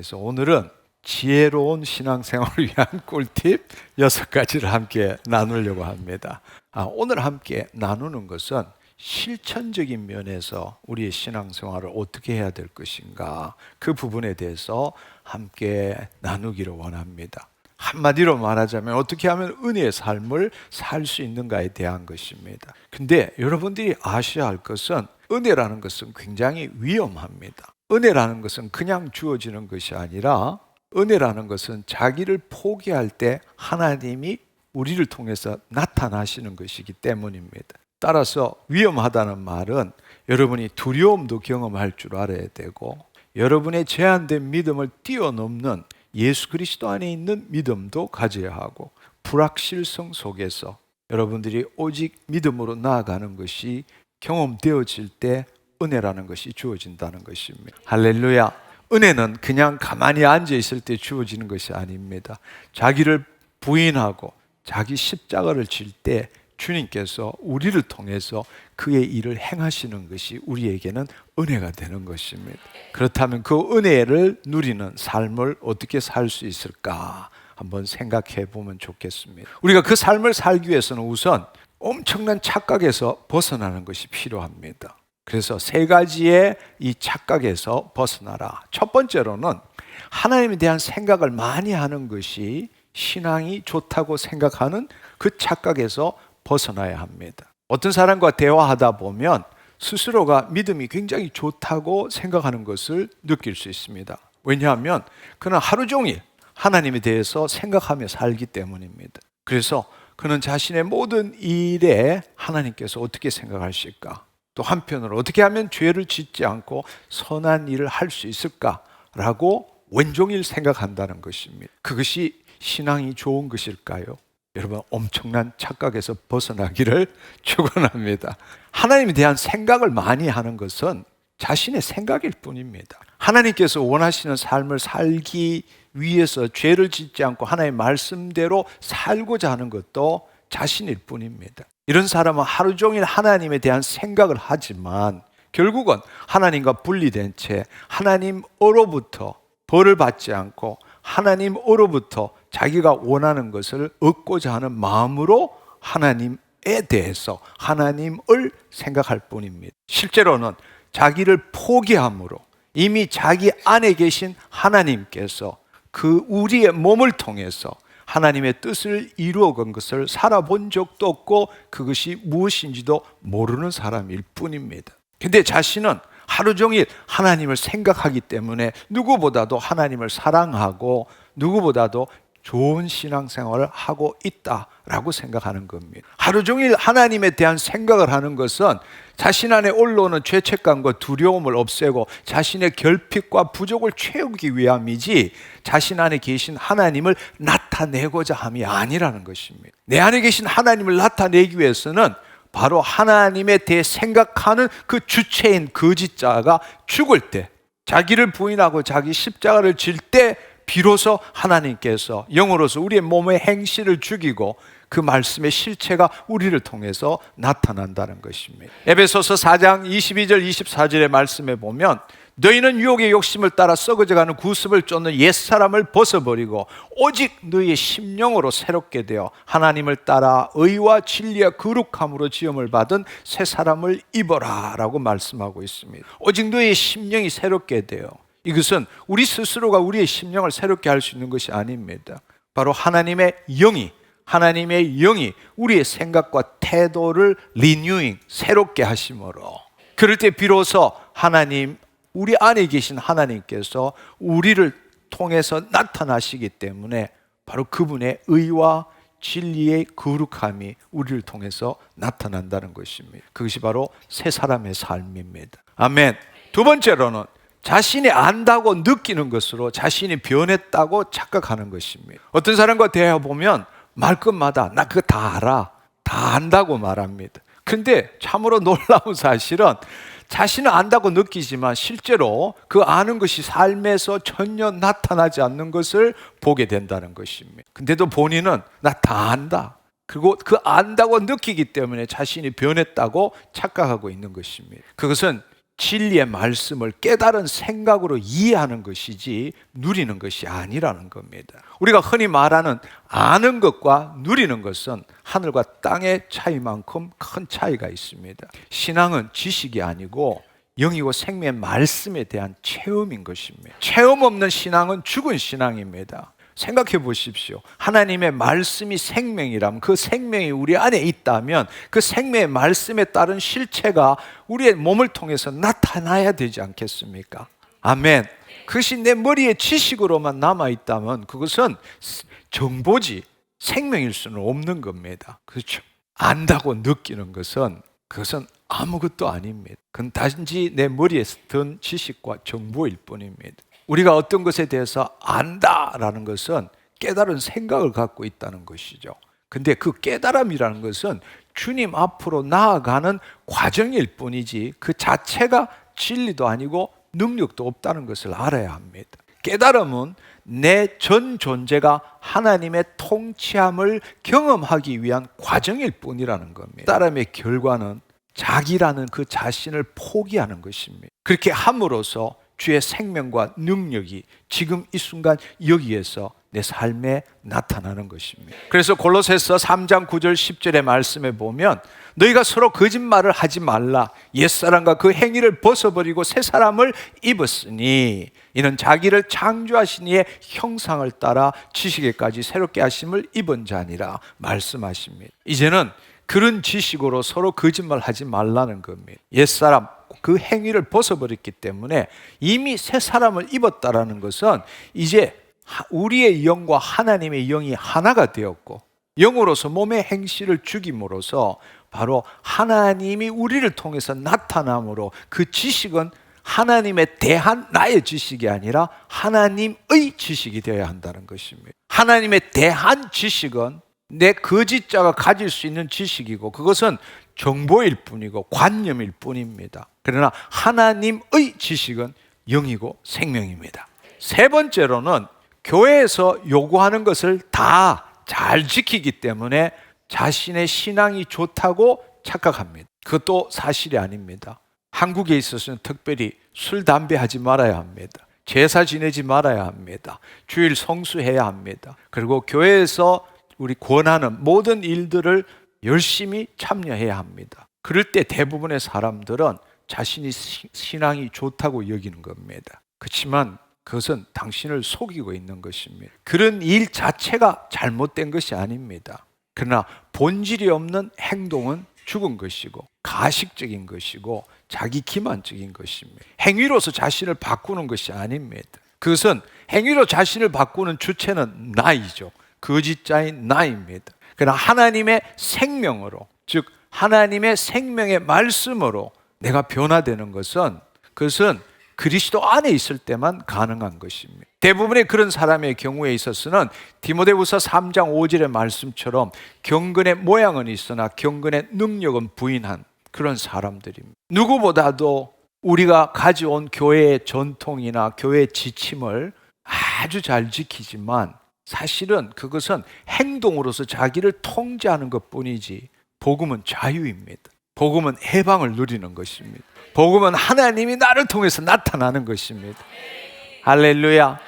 그래서 오늘은 지혜로운 신앙생활을 위한 꿀팁 6가지를 함께 나누려고 합니다. 오늘 함께 나누는 것은 실천적인 면에서 우리의 신앙생활을 어떻게 해야 될 것인가, 그 부분에 대해서 함께 나누기를 원합니다. 한마디로 말하자면 어떻게 하면 은혜의 삶을 살 수 있는가에 대한 것입니다. 근데 여러분들이 아셔야 할 것은 은혜라는 것은 굉장히 위험합니다. 은혜라는 것은 그냥 주어지는 것이 아니라 은혜라는 것은 자기를 포기할 때 하나님이 우리를 통해서 나타나시는 것이기 때문입니다. 따라서 위험하다는 말은 여러분이 두려움도 경험할 줄 알아야 되고, 여러분의 제한된 믿음을 뛰어넘는 예수 그리스도 안에 있는 믿음도 가져야 하고, 불확실성 속에서 여러분들이 오직 믿음으로 나아가는 것이 경험되어질 때 은혜라는 것이 주어진다는 것입니다. 할렐루야. 은혜는 그냥 가만히 앉아 있을 때 주어지는 것이 아닙니다. 자기를 부인하고 자기 십자가를 질 때 주님께서 우리를 통해서 그의 일을 행하시는 것이 우리에게는 은혜가 되는 것입니다. 그렇다면 그 은혜를 누리는 삶을 어떻게 살 수 있을까 한번 생각해 보면 좋겠습니다. 우리가 그 삶을 살기 위해서는 우선 엄청난 착각에서 벗어나는 것이 필요합니다. 그래서 3가지의 이 착각에서 벗어나라. 첫 번째로는 하나님에 대한 생각을 많이 하는 것이 신앙이 좋다고 생각하는 그 착각에서 벗어나야 합니다. 어떤 사람과 대화하다 보면 스스로가 믿음이 굉장히 좋다고 생각하는 것을 느낄 수 있습니다. 왜냐하면 그는 하루 종일 하나님에 대해서 생각하며 살기 때문입니다. 그래서 그는 자신의 모든 일에 하나님께서 어떻게 생각하실까, 또 한편으로 어떻게 하면 죄를 짓지 않고 선한 일을 할 수 있을까라고 온종일 생각한다는 것입니다. 그것이 신앙이 좋은 것일까요? 여러분, 엄청난 착각에서 벗어나기를 축원합니다. 하나님에 대한 생각을 많이 하는 것은 자신의 생각일 뿐입니다. 하나님께서 원하시는 삶을 살기 위해서 죄를 짓지 않고 하나님의 말씀대로 살고자 하는 것도 자신일 뿐입니다. 이런 사람은 하루 종일 하나님에 대한 생각을 하지만 결국은 하나님과 분리된 채 하나님으로부터 벌을 받지 않고 하나님으로부터 자기가 원하는 것을 얻고자 하는 마음으로 하나님에 대해서 하나님을 생각할 뿐입니다. 실제로는 자기를 포기함으로 이미 자기 안에 계신 하나님께서 그 우리의 몸을 통해서 하나님의 뜻을 이루어간 것을 살아본 적도 없고 그것이 무엇인지도 모르는 사람일 뿐입니다. 근데 자신은 하루 종일 하나님을 생각하기 때문에 누구보다도 하나님을 사랑하고 누구보다도 좋은 신앙생활을 하고 있다라고 생각하는 겁니다. 하루 종일 하나님에 대한 생각을 하는 것은 자신 안에 올라오는 죄책감과 두려움을 없애고 자신의 결핍과 부족을 채우기 위함이지 자신 안에 계신 하나님을 나타내고자 함이 아니라는 것입니다. 내 안에 계신 하나님을 나타내기 위해서는 바로 하나님에 대해 생각하는 그 주체인 거짓자가 죽을 때, 자기를 부인하고 자기 십자가를 질 때 비로소 하나님께서 영으로서 우리의 몸의 행실을 죽이고 그 말씀의 실체가 우리를 통해서 나타난다는 것입니다. 에베소서 4장 22절 24절의 말씀에 보면 너희는 유혹의 욕심을 따라 썩어져가는 구습을 쫓는 옛사람을 벗어버리고 오직 너희의 심령으로 새롭게 되어 하나님을 따라 의와 진리와 거룩함으로 지음을 받은 새 사람을 입어라 라고 말씀하고 있습니다. 오직 너희의 심령이 새롭게 되어, 이것은 우리 스스로가 우리의 심령을 새롭게 할 수 있는 것이 아닙니다. 바로 하나님의 영이 우리의 생각과 태도를 리뉴잉, 새롭게 하심으로, 그럴 때 비로소 하나님, 우리 안에 계신 하나님께서 우리를 통해서 나타나시기 때문에 바로 그분의 의와 진리의 거룩함이 우리를 통해서 나타난다는 것입니다. 그것이 바로 새 사람의 삶입니다. 아멘. 두 번째로는 자신이 안다고 느끼는 것으로 자신이 변했다고 착각하는 것입니다. 어떤 사람과 대화해보면 말끝마다 나 그거 다 알아, 다 안다고 말합니다. 근데 참으로 놀라운 사실은 자신은 안다고 느끼지만 실제로 그 아는 것이 삶에서 전혀 나타나지 않는 것을 보게 된다는 것입니다. 근데도 본인은 나 다 안다, 그리고 그 안다고 느끼기 때문에 자신이 변했다고 착각하고 있는 것입니다. 그것은 진리의 말씀을 깨달은 생각으로 이해하는 것이지 누리는 것이 아니라는 겁니다. 우리가 흔히 말하는 아는 것과 누리는 것은 하늘과 땅의 차이만큼 큰 차이가 있습니다. 신앙은 지식이 아니고 영이고 생명의 말씀에 대한 체험인 것입니다. 체험 없는 신앙은 죽은 신앙입니다. 생각해 보십시오. 하나님의 말씀이 생명이라면, 그 생명이 우리 안에 있다면 그 생명의 말씀에 따른 실체가 우리의 몸을 통해서 나타나야 되지 않겠습니까? 아멘. 그것이 내 머리에 지식으로만 남아있다면 그것은 정보지 생명일 수는 없는 겁니다. 그렇죠? 안다고 느끼는 것은 그것은 아무것도 아닙니다. 그건 단지 내 머리에 든 지식과 정보일 뿐입니다. 우리가 어떤 것에 대해서 안다라는 것은 깨달은 생각을 갖고 있다는 것이죠. 근데 그 깨달음이라는 것은 주님 앞으로 나아가는 과정일 뿐이지 그 자체가 진리도 아니고 능력도 없다는 것을 알아야 합니다. 깨달음은 내 전 존재가 하나님의 통치함을 경험하기 위한 과정일 뿐이라는 겁니다. 깨달음의 결과는 자기라는 그 자신을 포기하는 것입니다. 그렇게 함으로써 주의 생명과 능력이 지금 이 순간 여기에서 내 삶에 나타나는 것입니다. 그래서 골로새서 3장 9절 10절의 말씀에 보면 너희가 서로 거짓말을 하지 말라. 옛사람과 그 행위를 벗어버리고 새 사람을 입었으니 이는 자기를 창조하신 이의 형상을 따라 지식에까지 새롭게 하심을 입은 자니라 말씀하십니다. 이제는 그런 지식으로 서로 거짓말하지 말라는 겁니다. 옛사람 그 행위를 벗어버렸기 때문에 이미 새 사람을 입었다라는 것은 이제 우리의 영과 하나님의 영이 하나가 되었고 영으로서 몸의 행실을 죽임으로써 바로 하나님이 우리를 통해서 나타남으로 그 지식은 하나님에 대한 나의 지식이 아니라 하나님의 지식이 되어야 한다는 것입니다. 하나님에 대한 지식은 내 거짓자가 가질 수 있는 지식이고 그것은 정보일 뿐이고 관념일 뿐입니다. 그러나 하나님의 지식은 영이고 생명입니다. 세 번째로는 교회에서 요구하는 것을 다 잘 지키기 때문에 자신의 신앙이 좋다고 착각합니다. 그것도 사실이 아닙니다. 한국에 있어서는 특별히 술, 담배 하지 말아야 합니다. 제사 지내지 말아야 합니다. 주일 성수해야 합니다. 그리고 교회에서 우리 권하는 모든 일들을 열심히 참여해야 합니다. 그럴 때 대부분의 사람들은 자신이 신앙이 좋다고 여기는 겁니다. 그렇지만 그것은 당신을 속이고 있는 것입니다. 그런 일 자체가 잘못된 것이 아닙니다. 그러나 본질이 없는 행동은 죽은 것이고 가식적인 것이고 자기 기만적인 것입니다. 행위로서 자신을 바꾸는 것이 아닙니다. 그것은 행위로 자신을 바꾸는 주체는 나이죠. 거짓자인 나입니다. 그러나 하나님의 생명으로, 즉 하나님의 생명의 말씀으로 내가 변화되는 것은 그것은 그리스도 안에 있을 때만 가능한 것입니다. 대부분의 그런 사람의 경우에 있어서는 디모데후서 3장 5절의 말씀처럼 경건의 모양은 있으나 경건의 능력은 부인한 그런 사람들입니다. 누구보다도 우리가 가져온 교회의 전통이나 교회의 지침을 아주 잘 지키지만 사실은 그것은 행동으로서 자기를 통제하는 것뿐이지 복음은 자유입니다. 복음은 해방을 누리는 것입니다. 복음은 하나님이 나를 통해서 나타나는 것입니다. 할렐루야.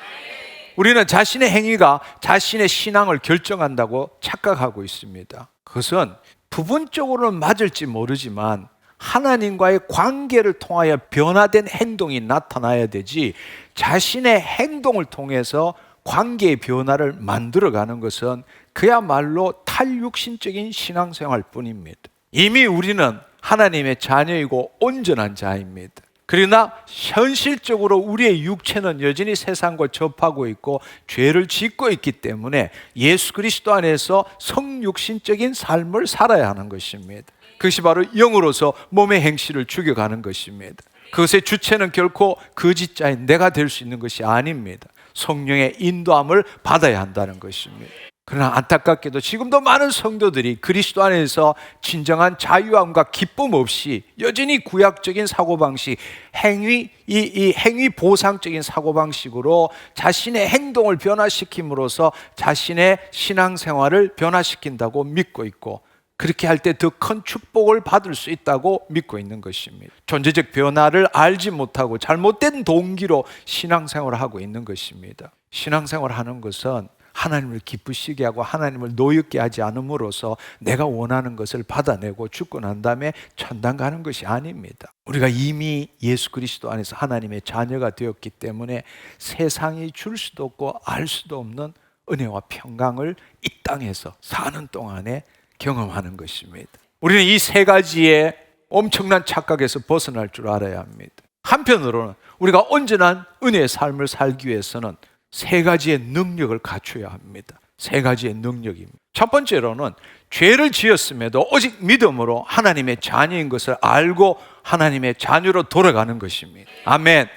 우리는 자신의 행위가 자신의 신앙을 결정한다고 착각하고 있습니다. 그것은 부분적으로는 맞을지 모르지만 하나님과의 관계를 통하여 변화된 행동이 나타나야 되지 자신의 행동을 통해서 관계의 변화를 만들어가는 것은 그야말로 탈육신적인 신앙생활 뿐입니다. 이미 우리는 하나님의 자녀이고 온전한 자입니다. 그러나 현실적으로 우리의 육체는 여전히 세상과 접하고 있고 죄를 짓고 있기 때문에 예수 그리스도 안에서 성육신적인 삶을 살아야 하는 것입니다. 그것이 바로 영으로서 몸의 행실을 죽여가는 것입니다. 그것의 주체는 결코 거짓자인 내가 될 수 있는 것이 아닙니다. 성령의 인도함을 받아야 한다는 것입니다. 그러나 안타깝게도 지금도 많은 성도들이 그리스도 안에서 진정한 자유함과 기쁨 없이 여전히 구약적인 사고방식, 행위 보상적인 사고방식으로 자신의 행동을 변화시킴으로써 자신의 신앙생활을 변화시킨다고 믿고 있고 그렇게 할 때 더 큰 축복을 받을 수 있다고 믿고 있는 것입니다. 존재적 변화를 알지 못하고 잘못된 동기로 신앙생활을 하고 있는 것입니다. 신앙생활을 하는 것은 하나님을 기쁘시게 하고 하나님을 노엽게 하지 않음으로써 내가 원하는 것을 받아내고 죽고 난 다음에 천당 가는 것이 아닙니다. 우리가 이미 예수 그리스도 안에서 하나님의 자녀가 되었기 때문에 세상이 줄 수도 없고 알 수도 없는 은혜와 평강을 이 땅에서 사는 동안에 경험하는 것입니다. 우리는 이 세 가지의 엄청난 착각에서 벗어날 줄 알아야 합니다. 한편으로는 우리가 온전한 은혜의 삶을 살기 위해서는 세 가지의 능력을 갖춰야 합니다. 세 가지의 능력입니다. 첫 번째로는 죄를 지었음에도 오직 믿음으로 하나님의 자녀인 것을 알고 하나님의 자녀로 돌아가는 것입니다. 아멘.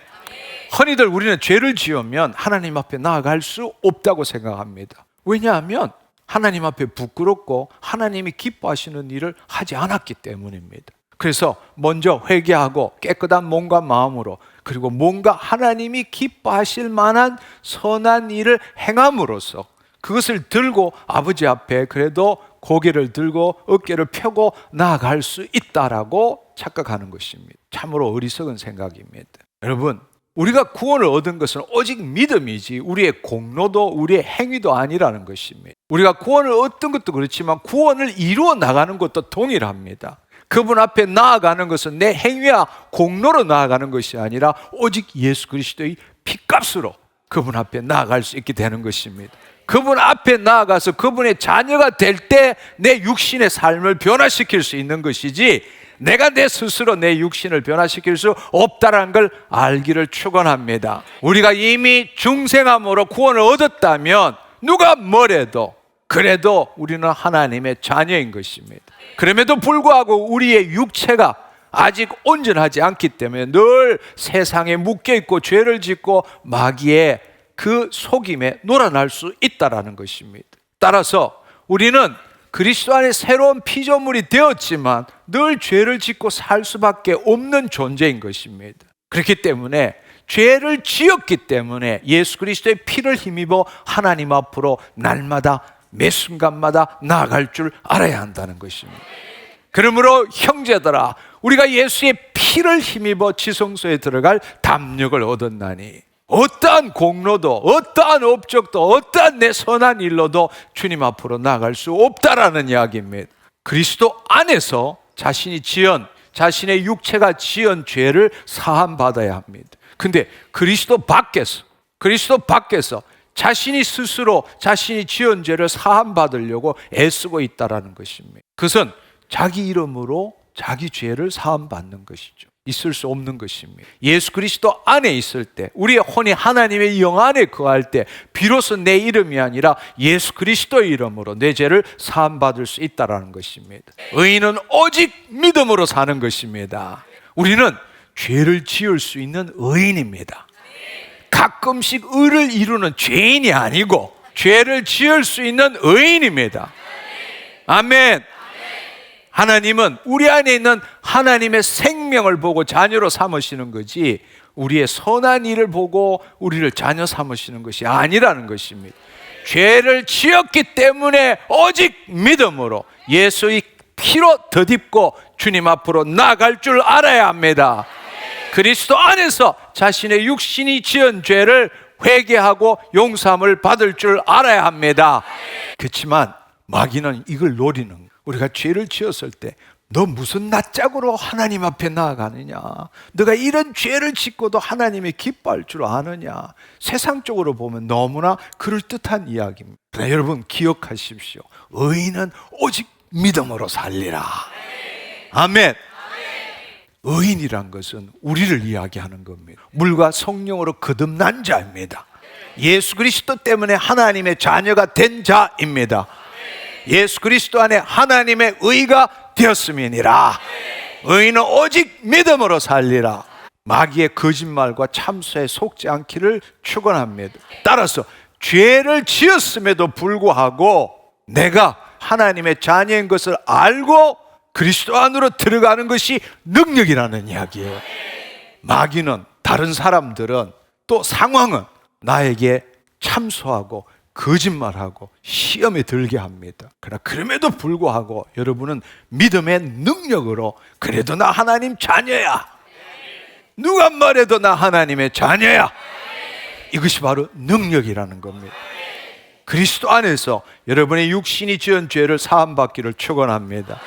흔히들 우리는 죄를 지으면 하나님 앞에 나아갈 수 없다고 생각합니다. 왜냐하면 하나님 앞에 부끄럽고 하나님이 기뻐하시는 일을 하지 않았기 때문입니다. 그래서 먼저 회개하고 깨끗한 몸과 마음으로, 그리고 뭔가 하나님이 기뻐하실 만한 선한 일을 행함으로써 그것을 들고 아버지 앞에 그래도 고개를 들고 어깨를 펴고 나아갈 수 있다라고 착각하는 것입니다. 참으로 어리석은 생각입니다. 여러분, 우리가 구원을 얻은 것은 오직 믿음이지 우리의 공로도 우리의 행위도 아니라는 것입니다. 우리가 구원을 얻은 것도 그렇지만 구원을 이루어 나가는 것도 동일합니다. 그분 앞에 나아가는 것은 내 행위와 공로로 나아가는 것이 아니라 오직 예수 그리스도의 피값으로 그분 앞에 나아갈 수 있게 되는 것입니다. 그분 앞에 나아가서 그분의 자녀가 될 때 내 육신의 삶을 변화시킬 수 있는 것이지, 내가 내 스스로 내 육신을 변화시킬 수 없다는 걸 알기를 축원합니다. 우리가 이미 중생함으로 구원을 얻었다면 누가 뭐래도 그래도 우리는 하나님의 자녀인 것입니다. 그럼에도 불구하고 우리의 육체가 아직 온전하지 않기 때문에 늘 세상에 묶여있고 죄를 짓고 마귀의 그 속임에 놀아날 수 있다는 것입니다. 따라서 우리는 그리스도 안에 새로운 피조물이 되었지만 늘 죄를 짓고 살 수밖에 없는 존재인 것입니다. 그렇기 때문에 죄를 지었기 때문에 예수 그리스도의 피를 힘입어 하나님 앞으로 날마다 매 순간마다 나아갈 줄 알아야 한다는 것입니다. 그러므로 형제들아, 우리가 예수의 피를 힘입어 지성소에 들어갈 담력을 얻었나니 어떠한 공로도 어떠한 업적도 어떠한 내 선한 일로도 주님 앞으로 나아갈 수 없다라는 이야기입니다. 그리스도 안에서 자신의 육체가 지은 죄를 사함받아야 합니다. 근데 그리스도 밖에서 자신이 스스로 자신이 지은 죄를 사함받으려고 애쓰고 있다라는 것입니다. 그것은 자기 이름으로 자기 죄를 사함받는 것이죠. 있을 수 없는 것입니다. 예수 그리스도 안에 있을 때, 우리의 혼이 하나님의 영 안에 거할 때 비로소 내 이름이 아니라 예수 그리스도의 이름으로 내 죄를 사함받을 수 있다는 것입니다. 의인은 오직 믿음으로 사는 것입니다. 우리는 죄를 지을 수 있는 의인입니다. 가끔씩 의를 이루는 죄인이 아니고 죄를 지을 수 있는 의인입니다. 아멘. 하나님은 우리 안에 있는 하나님의 생명을 보고 자녀로 삼으시는 거지 우리의 선한 일을 보고 우리를 자녀 삼으시는 것이 아니라는 것입니다. 죄를 지었기 때문에 오직 믿음으로 예수의 피로 덧입고 주님 앞으로 나아갈 줄 알아야 합니다. 그리스도 안에서 자신의 육신이 지은 죄를 회개하고 용서함을 받을 줄 알아야 합니다. 그렇지만 마귀는 이걸 노리는 거예요. 우리가 죄를 지었을 때 너 무슨 낯짝으로 하나님 앞에 나아가느냐, 너가 이런 죄를 짓고도 하나님이 기뻐할 줄 아느냐, 세상적으로 보면 너무나 그럴듯한 이야기입니다. 그러나 여러분 기억하십시오. 의인은 오직 믿음으로 살리라. 아멘. 의인이란 것은 우리를 이야기하는 겁니다. 물과 성령으로 거듭난 자입니다. 예수 그리스도 때문에 하나님의 자녀가 된 자입니다. 예수 그리스도 안에 하나님의 의가 되었음이니라. 의인은 오직 믿음으로 살리라. 마귀의 거짓말과 참소에 속지 않기를 축원합니다. 따라서 죄를 지었음에도 불구하고 내가 하나님의 자녀인 것을 알고 그리스도 안으로 들어가는 것이 능력이라는 이야기예요. 마귀는, 다른 사람들은, 또 상황은 나에게 참소하고 거짓말하고 시험에 들게 합니다. 그러나 그럼에도 불구하고 여러분은 믿음의 능력으로 그래도 나 하나님 자녀야, 누가 말해도 나 하나님의 자녀야, 이것이 바로 능력이라는 겁니다. 그리스도 안에서 여러분의 육신이 지은 죄를 사함받기를 축원합니다.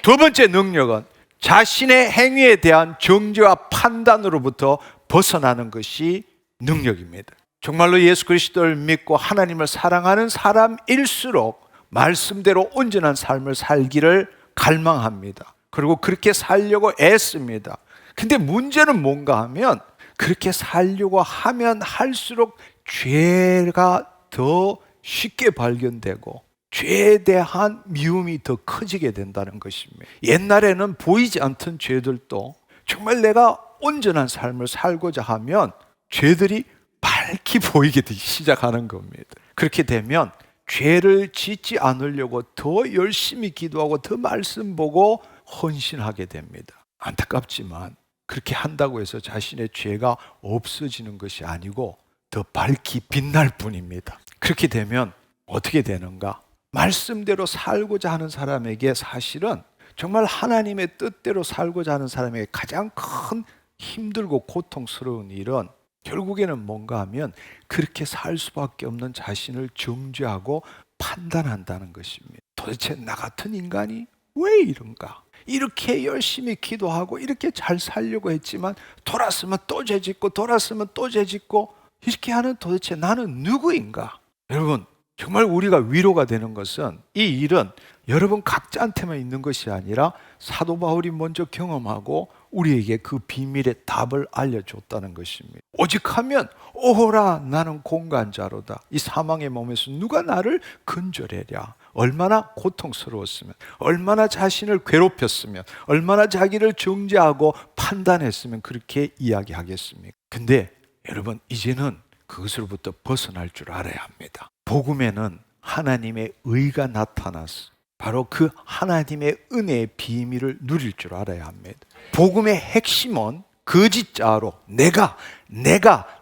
두 번째 능력은 자신의 행위에 대한 정죄와 판단으로부터 벗어나는 것이 능력입니다. 정말로 예수 그리스도를 믿고 하나님을 사랑하는 사람일수록 말씀대로 온전한 삶을 살기를 갈망합니다. 그리고 그렇게 살려고 애씁니다. 근데 문제는 뭔가 하면 그렇게 살려고 하면 할수록 죄가 더 쉽게 발견되고 죄에 대한 미움이 더 커지게 된다는 것입니다. 옛날에는 보이지 않던 죄들도 정말 내가 온전한 삶을 살고자 하면 죄들이 밝히 보이게 시작하는 겁니다. 그렇게 되면 죄를 짓지 않으려고 더 열심히 기도하고 더 말씀 보고 헌신하게 됩니다. 안타깝지만 그렇게 한다고 해서 자신의 죄가 없어지는 것이 아니고 더 밝히 빛날 뿐입니다. 그렇게 되면 어떻게 되는가? 말씀대로 살고자 하는 사람에게 사실은 정말 하나님의 뜻대로 살고자 하는 사람에게 가장 큰 힘들고 고통스러운 일은 결국에는 뭔가 하면 그렇게 살 수밖에 없는 자신을 정죄하고 판단한다는 것입니다. 도대체 나 같은 인간이 왜 이런가? 이렇게 열심히 기도하고 이렇게 잘 살려고 했지만 돌았으면 또 죄짓고 돌았으면 또 죄짓고 이렇게 하는 도대체 나는 누구인가? 여러분, 정말 우리가 위로가 되는 것은 이 일은 여러분 각자한테만 있는 것이 아니라 사도 바울이 먼저 경험하고 우리에게 그 비밀의 답을 알려줬다는 것입니다. 오직 하면 오호라 나는 공간자로다. 이 사망의 몸에서 누가 나를 건져내랴. 얼마나 고통스러웠으면, 얼마나 자신을 괴롭혔으면, 얼마나 자기를 정죄하고 판단했으면 그렇게 이야기하겠습니까? 근데 여러분, 이제는 그것으로부터 벗어날 줄 알아야 합니다. 복음에는 하나님의 의가 나타났어. 바로 그 하나님의 은혜의 비밀을 누릴 줄 알아야 합니다. 복음의 핵심은 거짓자로 내가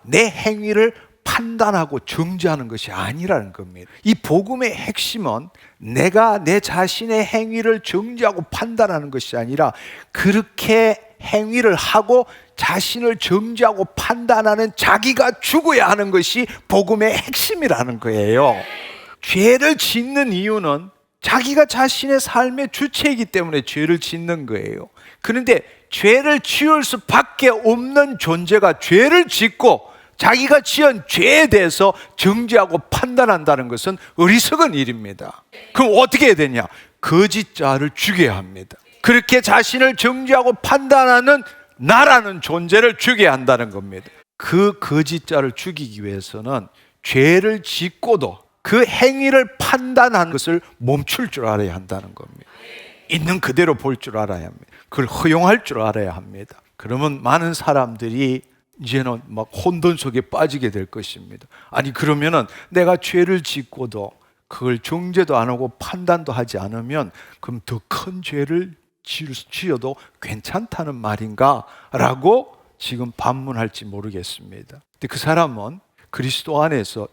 내 행위를 판단하고 정죄하는 것이 아니라는 겁니다. 이 복음의 핵심은 내가 내 자신의 행위를 정죄하고 판단하는 것이 아니라 그렇게 행위를 하고 자신을 정죄하고 판단하는 자기가 죽어야 하는 것이 복음의 핵심이라는 거예요. 죄를 짓는 이유는 자기가 자신의 삶의 주체이기 때문에 죄를 짓는 거예요. 그런데 죄를 지을 수밖에 없는 존재가 죄를 짓고 자기가 지은 죄에 대해서 정죄하고 판단한다는 것은 어리석은 일입니다. 그럼 어떻게 해야 되냐? 거짓자를 죽여야 합니다. 그렇게 자신을 정죄하고 판단하는 나라는 존재를 죽여야 한다는 겁니다. 그 거짓자를 죽이기 위해서는 죄를 짓고도 그 행위를 판단한 것을 멈출 줄 알아야 한다는 겁니다. 있는 그대로 볼 줄 알아야 합니다. 그걸 허용할 줄 알아야 합니다. 그러면 많은 사람들이 이제는 막 혼돈 속에 빠지게 될 것입니다. 아니 그러면은 내가 죄를 짓고도 그걸 정죄도 안 하고 판단도 하지 않으면 그럼 더 큰 죄를 지어도 괜찮다는 말인가? 라고 지금 반문할지 모르겠습니다. 근데 그 사람은 그리스도 안에서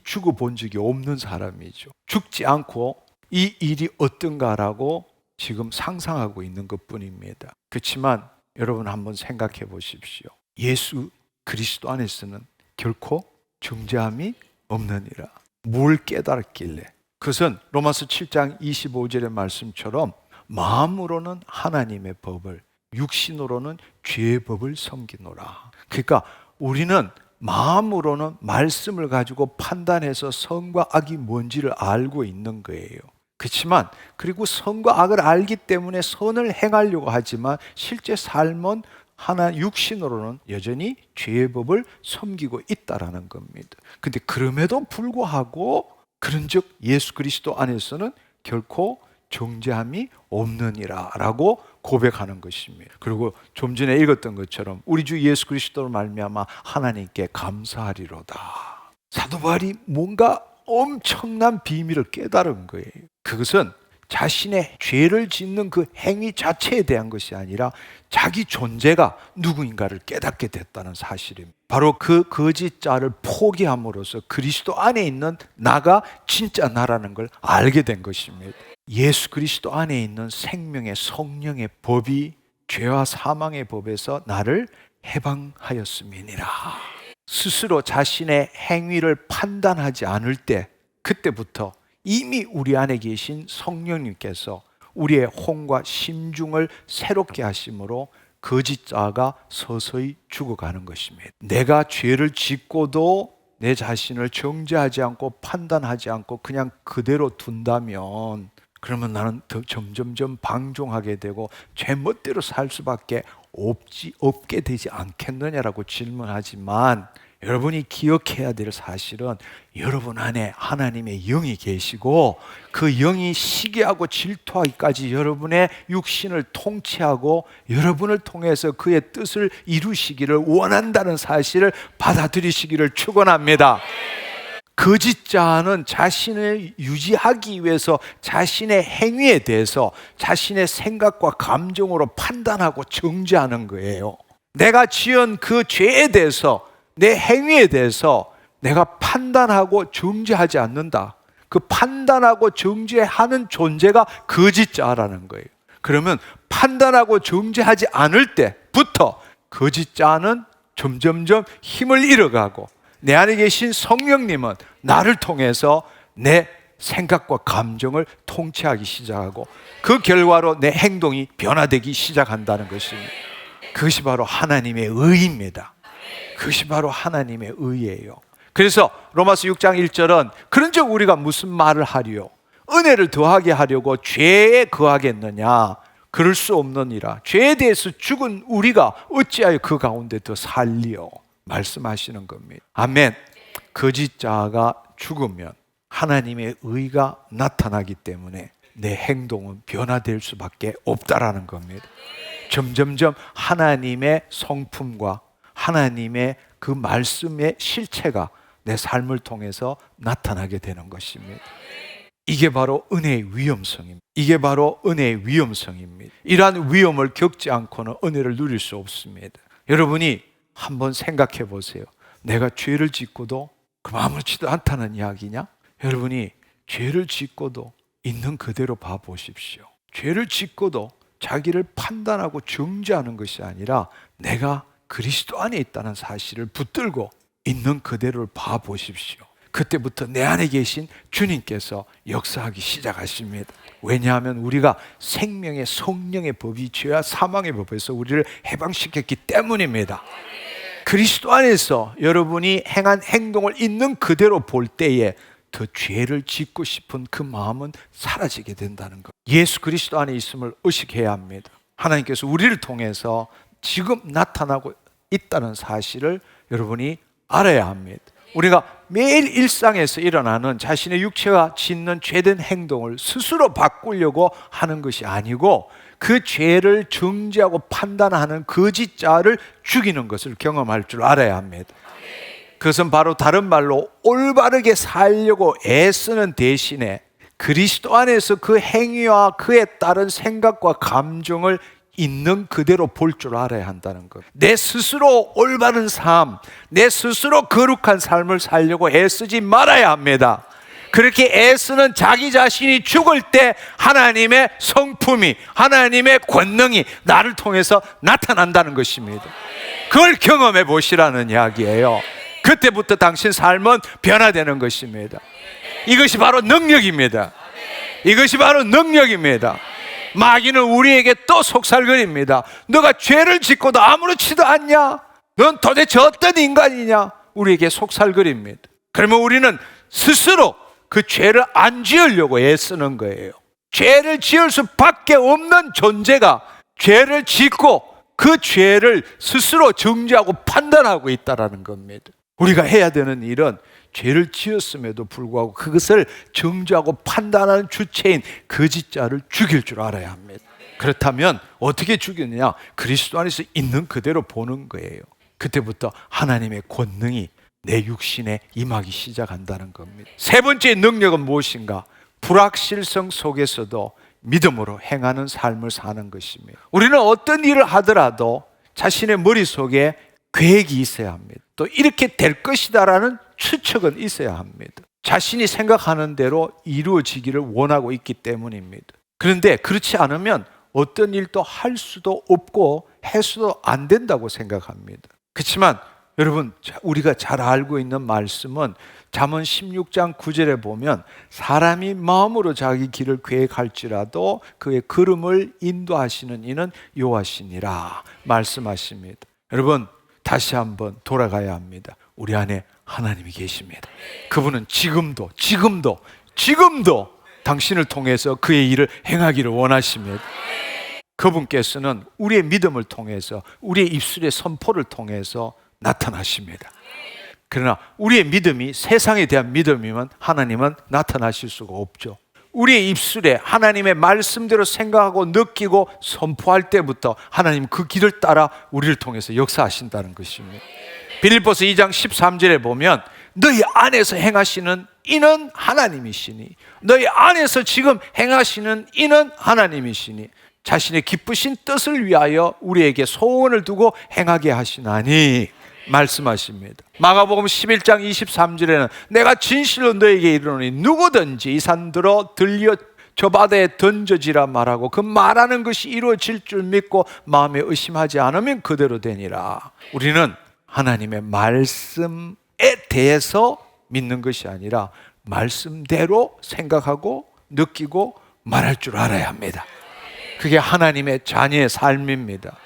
죽어본 적이 없는 사람이죠. 죽지 않고 이 일이 어떤가라고 지금 상상하고 있는 것뿐입니다. 그렇지만 여러분 한번 생각해 보십시오. 예수 그리스도 안에서는 결코 정죄함이 없느니라. 뭘 깨달았길래? 그것은 로마서 7장 25절의 말씀처럼 마음으로는 하나님의 법을, 육신으로는 죄의 법을 섬기노라. 그러니까 우리는 마음으로는 말씀을 가지고 판단해서 선과 악이 뭔지를 알고 있는 거예요. 그렇지만 그리고 선과 악을 알기 때문에 선을 행하려고 하지만 실제 삶은 하나 육신으로는 여전히 죄의 법을 섬기고 있다라는 겁니다. 근데 그럼에도 불구하고 그런즉 예수 그리스도 안에서는 결코 정죄함이 없느니라 라고 고백하는 것입니다. 그리고 좀 전에 읽었던 것처럼 우리 주 예수 그리스도로 말미암아 하나님께 감사하리로다. 사도 바울이 뭔가 엄청난 비밀을 깨달은 거예요. 그것은 자신의 죄를 짓는 그 행위 자체에 대한 것이 아니라 자기 존재가 누구인가를 깨닫게 됐다는 사실입니다. 바로 그 거짓 자를 포기함으로써 그리스도 안에 있는 나가 진짜 나라는 걸 알게 된 것입니다. 예수 그리스도 안에 있는 생명의 성령의 법이 죄와 사망의 법에서 나를 해방하였음이니라. 스스로 자신의 행위를 판단하지 않을 때, 그때부터 이미 우리 안에 계신 성령님께서 우리의 혼과 심중을 새롭게 하심으로 거짓 자가 서서히 죽어가는 것입니다. 내가 죄를 짓고도 내 자신을 정죄하지 않고 판단하지 않고 그냥 그대로 둔다면, 그러면 나는 더 점점점 방종하게 되고 죄멋대로 살 수밖에 없게 되지 않겠느냐라고 질문하지만, 여러분이 기억해야 될 사실은 여러분 안에 하나님의 영이 계시고 그 영이 시기하고 질투하기까지 여러분의 육신을 통치하고 여러분을 통해서 그의 뜻을 이루시기를 원한다는 사실을 받아들이시기를 축원합니다. 거짓자는 자신을 유지하기 위해서 자신의 행위에 대해서 자신의 생각과 감정으로 판단하고 정죄하는 거예요. 내가 지은 그 죄에 대해서, 내 행위에 대해서 내가 판단하고 정죄하지 않는다. 그 판단하고 정죄하는 존재가 거짓자라는 거예요. 그러면 판단하고 정죄하지 않을 때부터 거짓자는 점점점 힘을 잃어가고, 내 안에 계신 성령님은 나를 통해서 내 생각과 감정을 통치하기 시작하고 그 결과로 내 행동이 변화되기 시작한다는 것입니다. 그것이 바로 하나님의 의입니다. 그것이 바로 하나님의 의예요. 그래서 로마서 6장 1절은 그런즉 우리가 무슨 말을 하리요? 은혜를 더하게 하려고 죄에 거하겠느냐? 그럴 수 없느니라. 죄에 대해서 죽은 우리가 어찌하여 그 가운데 더 살리요? 말씀하시는 겁니다. 아멘. 거짓자가 죽으면 하나님의 의가 나타나기 때문에 내 행동은 변화될 수밖에 없다라는 겁니다. 점점점 하나님의 성품과 하나님의 그 말씀의 실체가 내 삶을 통해서 나타나게 되는 것입니다. 이게 바로 은혜의 위험성입니다. 이게 바로 은혜의 위험성입니다. 이러한 위험을 겪지 않고는 은혜를 누릴 수 없습니다. 여러분이 한번 생각해 보세요. 내가 죄를 짓고도 그럼 아무렇지도 않다는 이야기냐? 여러분이 죄를 짓고도 있는 그대로 봐보십시오. 죄를 짓고도 자기를 판단하고 정죄하는 것이 아니라 내가 그리스도 안에 있다는 사실을 붙들고 있는 그대로를 봐보십시오. 그때부터 내 안에 계신 주님께서 역사하기 시작하십니다. 왜냐하면 우리가 생명의 성령의 법이 죄와 사망의 법에서 우리를 해방시켰기 때문입니다. 그리스도 안에서 여러분이 행한 행동을 있는 그대로 볼 때에 더 죄를 짓고 싶은 그 마음은 사라지게 된다는 것. 예수 그리스도 안에 있음을 의식해야 합니다. 하나님께서 우리를 통해서 지금 나타나고 있다는 사실을 여러분이 알아야 합니다. 우리가 매일 일상에서 일어나는 자신의 육체가 짓는 죄된 행동을 스스로 바꾸려고 하는 것이 아니고 그 죄를 정죄하고 판단하는 거짓자를 죽이는 것을 경험할 줄 알아야 합니다. 그것은 바로 다른 말로 올바르게 살려고 애쓰는 대신에 그리스도 안에서 그 행위와 그에 따른 생각과 감정을 있는 그대로 볼 줄 알아야 한다는 것. 내 스스로 올바른 삶, 내 스스로 거룩한 삶을 살려고 애쓰지 말아야 합니다. 그렇게 애쓰는 자기 자신이 죽을 때 하나님의 성품이, 하나님의 권능이 나를 통해서 나타난다는 것입니다. 그걸 경험해 보시라는 이야기예요. 그때부터 당신 삶은 변화되는 것입니다. 이것이 바로 능력입니다. 이것이 바로 능력입니다. 마귀는 우리에게 또 속살거립니다. 너가 죄를 짓고도 아무렇지도 않냐? 넌 도대체 어떤 인간이냐? 우리에게 속살거립니다. 그러면 우리는 스스로 그 죄를 안 지으려고 애쓰는 거예요. 죄를 지을 수밖에 없는 존재가 죄를 짓고 그 죄를 스스로 정죄하고 판단하고 있다는 겁니다. 우리가 해야 되는 일은 죄를 지었음에도 불구하고 그것을 정죄하고 판단하는 주체인 거짓자를 죽일 줄 알아야 합니다. 그렇다면 어떻게 죽이느냐? 그리스도 안에서 있는 그대로 보는 거예요. 그때부터 하나님의 권능이 내 육신에 임하기 시작한다는 겁니다. 세 번째 능력은 무엇인가? 불확실성 속에서도 믿음으로 행하는 삶을 사는 것입니다. 우리는 어떤 일을 하더라도 자신의 머릿속에 계획이 있어야 합니다. 또 이렇게 될 것이다라는 추측은 있어야 합니다. 자신이 생각하는 대로 이루어지기를 원하고 있기 때문입니다. 그런데 그렇지 않으면 어떤 일도 할 수도 없고 해서도 안 된다고 생각합니다. 그렇지만 여러분, 우리가 잘 알고 있는 말씀은 잠언 16장 9절에 보면 사람이 마음으로 자기 길을 계획할지라도 그의 걸음을 인도하시는 이는 여호와시니라 말씀하십니다. 여러분, 다시 한번 돌아가야 합니다. 우리 안에 하나님이 계십니다. 그분은 지금도 당신을 통해서 그의 일을 행하기를 원하십니다. 그분께서는 우리의 믿음을 통해서, 우리의 입술의 선포를 통해서 나타나십니다. 그러나 우리의 믿음이 세상에 대한 믿음이면 하나님은 나타나실 수가 없죠. 우리의 입술에 하나님의 말씀대로 생각하고 느끼고 선포할 때부터 하나님 그 길을 따라 우리를 통해서 역사하신다는 것입니다. 빌립보서 2장 13절에 보면 너희 안에서 행하시는 이는 하나님이시니, 너희 안에서 지금 행하시는 이는 하나님이시니 자신의 기쁘신 뜻을 위하여 우리에게 소원을 두고 행하게 하시나니 말씀하십니다. 마가복음 11장 23절에는 내가 진실로 너에게 이르노니 누구든지 이 산들어 들려 저 바다에 던져지라 말하고 그 말하는 것이 이루어질 줄 믿고 마음에 의심하지 않으면 그대로 되니라. 우리는 하나님의 말씀에 대해서 믿는 것이 아니라 말씀대로 생각하고 느끼고 말할 줄 알아야 합니다. 그게 하나님의 자녀의 삶입니다.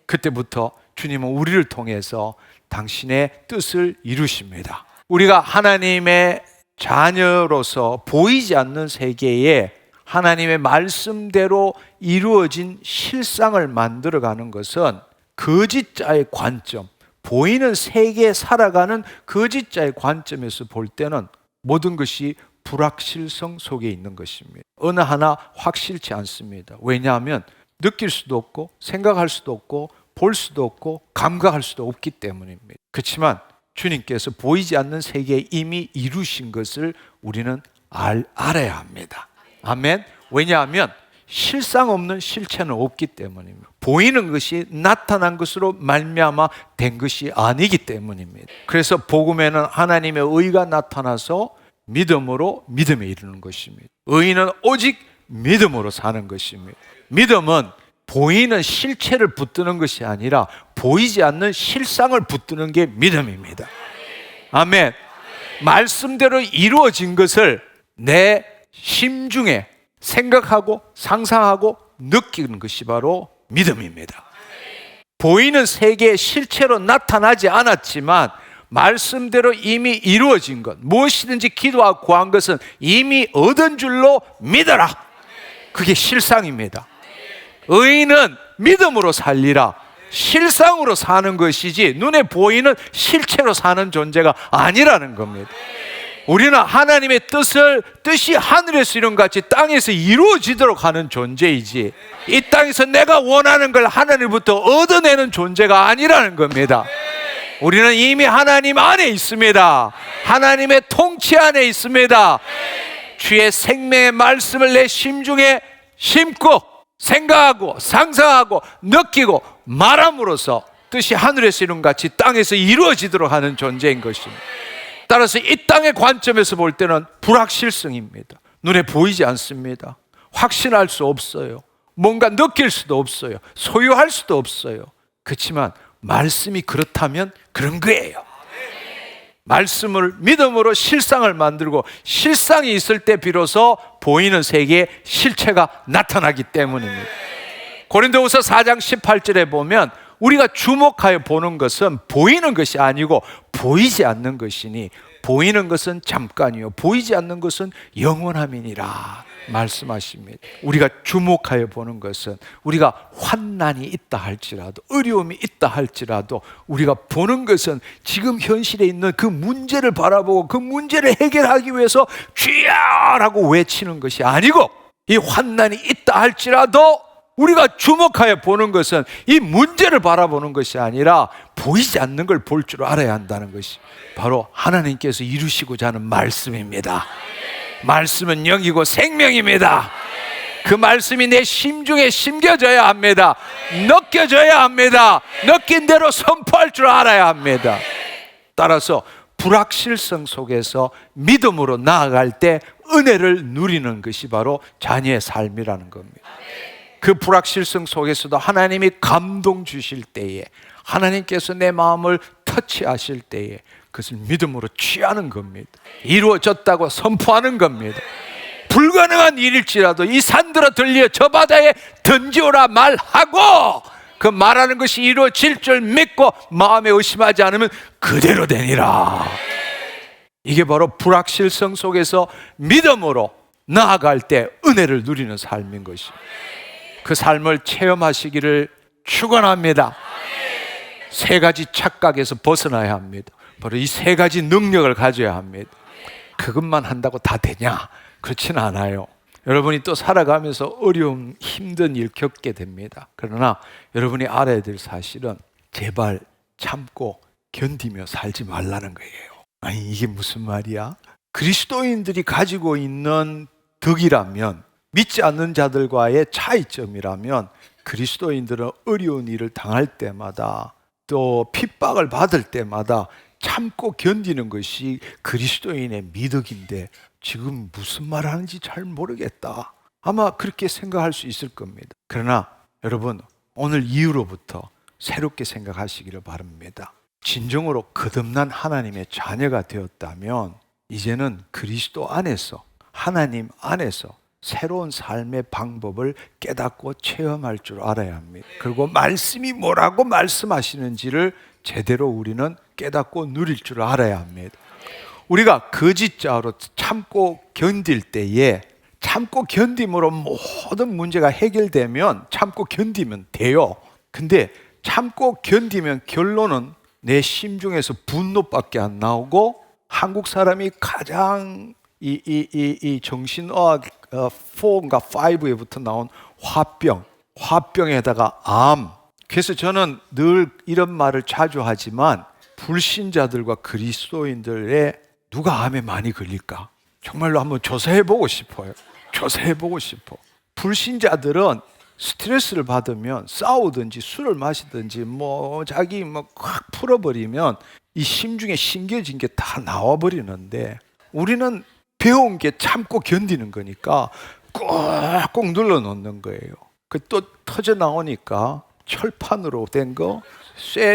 그때부터 주님은 우리를 통해서 당신의 뜻을 이루십니다. 우리가 하나님의 자녀로서 보이지 않는 세계에 하나님의 말씀대로 이루어진 실상을 만들어가는 것은 거짓자의 관점, 보이는 세계에 살아가는 거짓자의 관점에서 볼 때는 모든 것이 불확실성 속에 있는 것입니다. 어느 하나 확실치 않습니다. 왜냐하면 느낄 수도 없고 생각할 수도 없고 볼 수도 없고 감각할 수도 없기 때문입니다. 그렇지만 주님께서 보이지 않는 세계에 이미 이루신 것을 우리는 알아야 합니다. 아멘. 왜냐하면 실상 없는 실체는 없기 때문입니다. 보이는 것이 나타난 것으로 말미암아 된 것이 아니기 때문입니다. 그래서 복음에는 하나님의 의가 나타나서 믿음으로 믿음에 이르는 것입니다. 의인은 오직 믿음으로 사는 것입니다. 믿음은 보이는 실체를 붙드는 것이 아니라 보이지 않는 실상을 붙드는 게 믿음입니다. 아멘. 말씀대로 이루어진 것을 내 심중에 생각하고 상상하고 느끼는 것이 바로 믿음입니다. 보이는 세계의 실체로 나타나지 않았지만 말씀대로 이미 이루어진 것, 무엇이든지 기도하고 구한 것은 이미 얻은 줄로 믿어라. 그게 실상입니다. 의인은 믿음으로 살리라. 실상으로 사는 것이지 눈에 보이는 실체로 사는 존재가 아니라는 겁니다. 우리는 하나님의 뜻이 하늘에서 이룬 같이 땅에서 이루어지도록 하는 존재이지, 이 땅에서 내가 원하는 걸 하나님부터 얻어내는 존재가 아니라는 겁니다. 우리는 이미 하나님 안에 있습니다. 하나님의 통치 안에 있습니다. 주의 생명의 말씀을 내 심중에 심고 생각하고 상상하고 느끼고 말함으로써 뜻이 하늘에서 이룬 같이 땅에서 이루어지도록 하는 존재인 것입니다. 따라서 이 땅의 관점에서 볼 때는 불확실성입니다. 눈에 보이지 않습니다. 확신할 수 없어요. 뭔가 느낄 수도 없어요. 소유할 수도 없어요. 그렇지만 말씀이 그렇다면 그런 거예요. 말씀을 믿음으로 실상을 만들고 실상이 있을 때 비로소 보이는 세계의 실체가 나타나기 때문입니다. 고린도후서 4장 18절에 보면 우리가 주목하여 보는 것은 보이는 것이 아니고 보이지 않는 것이니 보이는 것은 잠깐이요 보이지 않는 것은 영원함이니라 말씀하십니다. 우리가 주목하여 보는 것은 우리가 환난이 있다 할지라도 어려움이 있다 할지라도 우리가 보는 것은 지금 현실에 있는 그 문제를 바라보고 그 문제를 해결하기 위해서 주야라고 외치는 것이 아니고, 이 환난이 있다 할지라도 우리가 주목하여 보는 것은 이 문제를 바라보는 것이 아니라 보이지 않는 걸 볼 줄 알아야 한다는 것이 바로 하나님께서 이루시고자 하는 말씀입니다. 말씀은 영이고 생명입니다. 그 말씀이 내 심중에 심겨져야 합니다. 느껴져야 합니다. 느낀 대로 선포할 줄 알아야 합니다. 따라서 불확실성 속에서 믿음으로 나아갈 때 은혜를 누리는 것이 바로 자녀의 삶이라는 겁니다. 그 불확실성 속에서도 하나님이 감동 주실 때에, 하나님께서 내 마음을 터치하실 때에 그것을 믿음으로 취하는 겁니다. 이루어졌다고 선포하는 겁니다. 불가능한 일일지라도 이 산들어 들려 저 바다에 던지오라 말하고 그 말하는 것이 이루어질 줄 믿고 마음에 의심하지 않으면 그대로 되니라. 이게 바로 불확실성 속에서 믿음으로 나아갈 때 은혜를 누리는 삶인 것입니다. 그 삶을 체험하시기를 축원합니다. 세 가지 착각에서 벗어나야 합니다. 바로 이 세 가지 능력을 가져야 합니다. 그것만 한다고 다 되냐? 그렇지는 않아요. 여러분이 또 살아가면서 어려움, 힘든 일 겪게 됩니다. 그러나 여러분이 알아야 될 사실은 제발 참고 견디며 살지 말라는 거예요. 아니, 이게 무슨 말이야? 그리스도인들이 가지고 있는 덕이라면, 믿지 않는 자들과의 차이점이라면, 그리스도인들은 어려운 일을 당할 때마다 또 핍박을 받을 때마다 참고 견디는 것이 그리스도인의 미덕인데 지금 무슨 말 하는지 잘 모르겠다. 아마 그렇게 생각할 수 있을 겁니다. 그러나 여러분, 오늘 이후로부터 새롭게 생각하시기를 바랍니다. 진정으로 거듭난 하나님의 자녀가 되었다면 이제는 그리스도 안에서, 하나님 안에서 새로운 삶의 방법을 깨닫고 체험할 줄 알아야 합니다. 그리고 말씀이 뭐라고 말씀하시는지를 제대로 우리는 깨닫고 누릴 줄 알아야 합니다. 우리가 거짓자로 참고 견딜 때에, 참고 견딤으로 모든 문제가 해결되면 참고 견디면 돼요. 근데 참고 견디면 결론은 내 심중에서 분노밖에 안 나오고, 한국 사람이 가장 이 정신의학 4인가 5에부터 나온 화병에다가 암. 그래서 저는 늘 이런 말을 자주 하지만, 불신자들과 그리스도인들의 누가 암에 많이 걸릴까? 정말로 한번 조사해보고 싶어요. 조사해보고 싶어. 불신자들은 스트레스를 받으면 싸우든지 술을 마시든지 자기 확 풀어버리면 이 심중에 심겨진 게 다 나와버리는데, 우리는 배운 게 참고 견디는 거니까 꾹꾹 눌러놓는 거예요. 그 또 터져 나오니까 철판으로 된 거,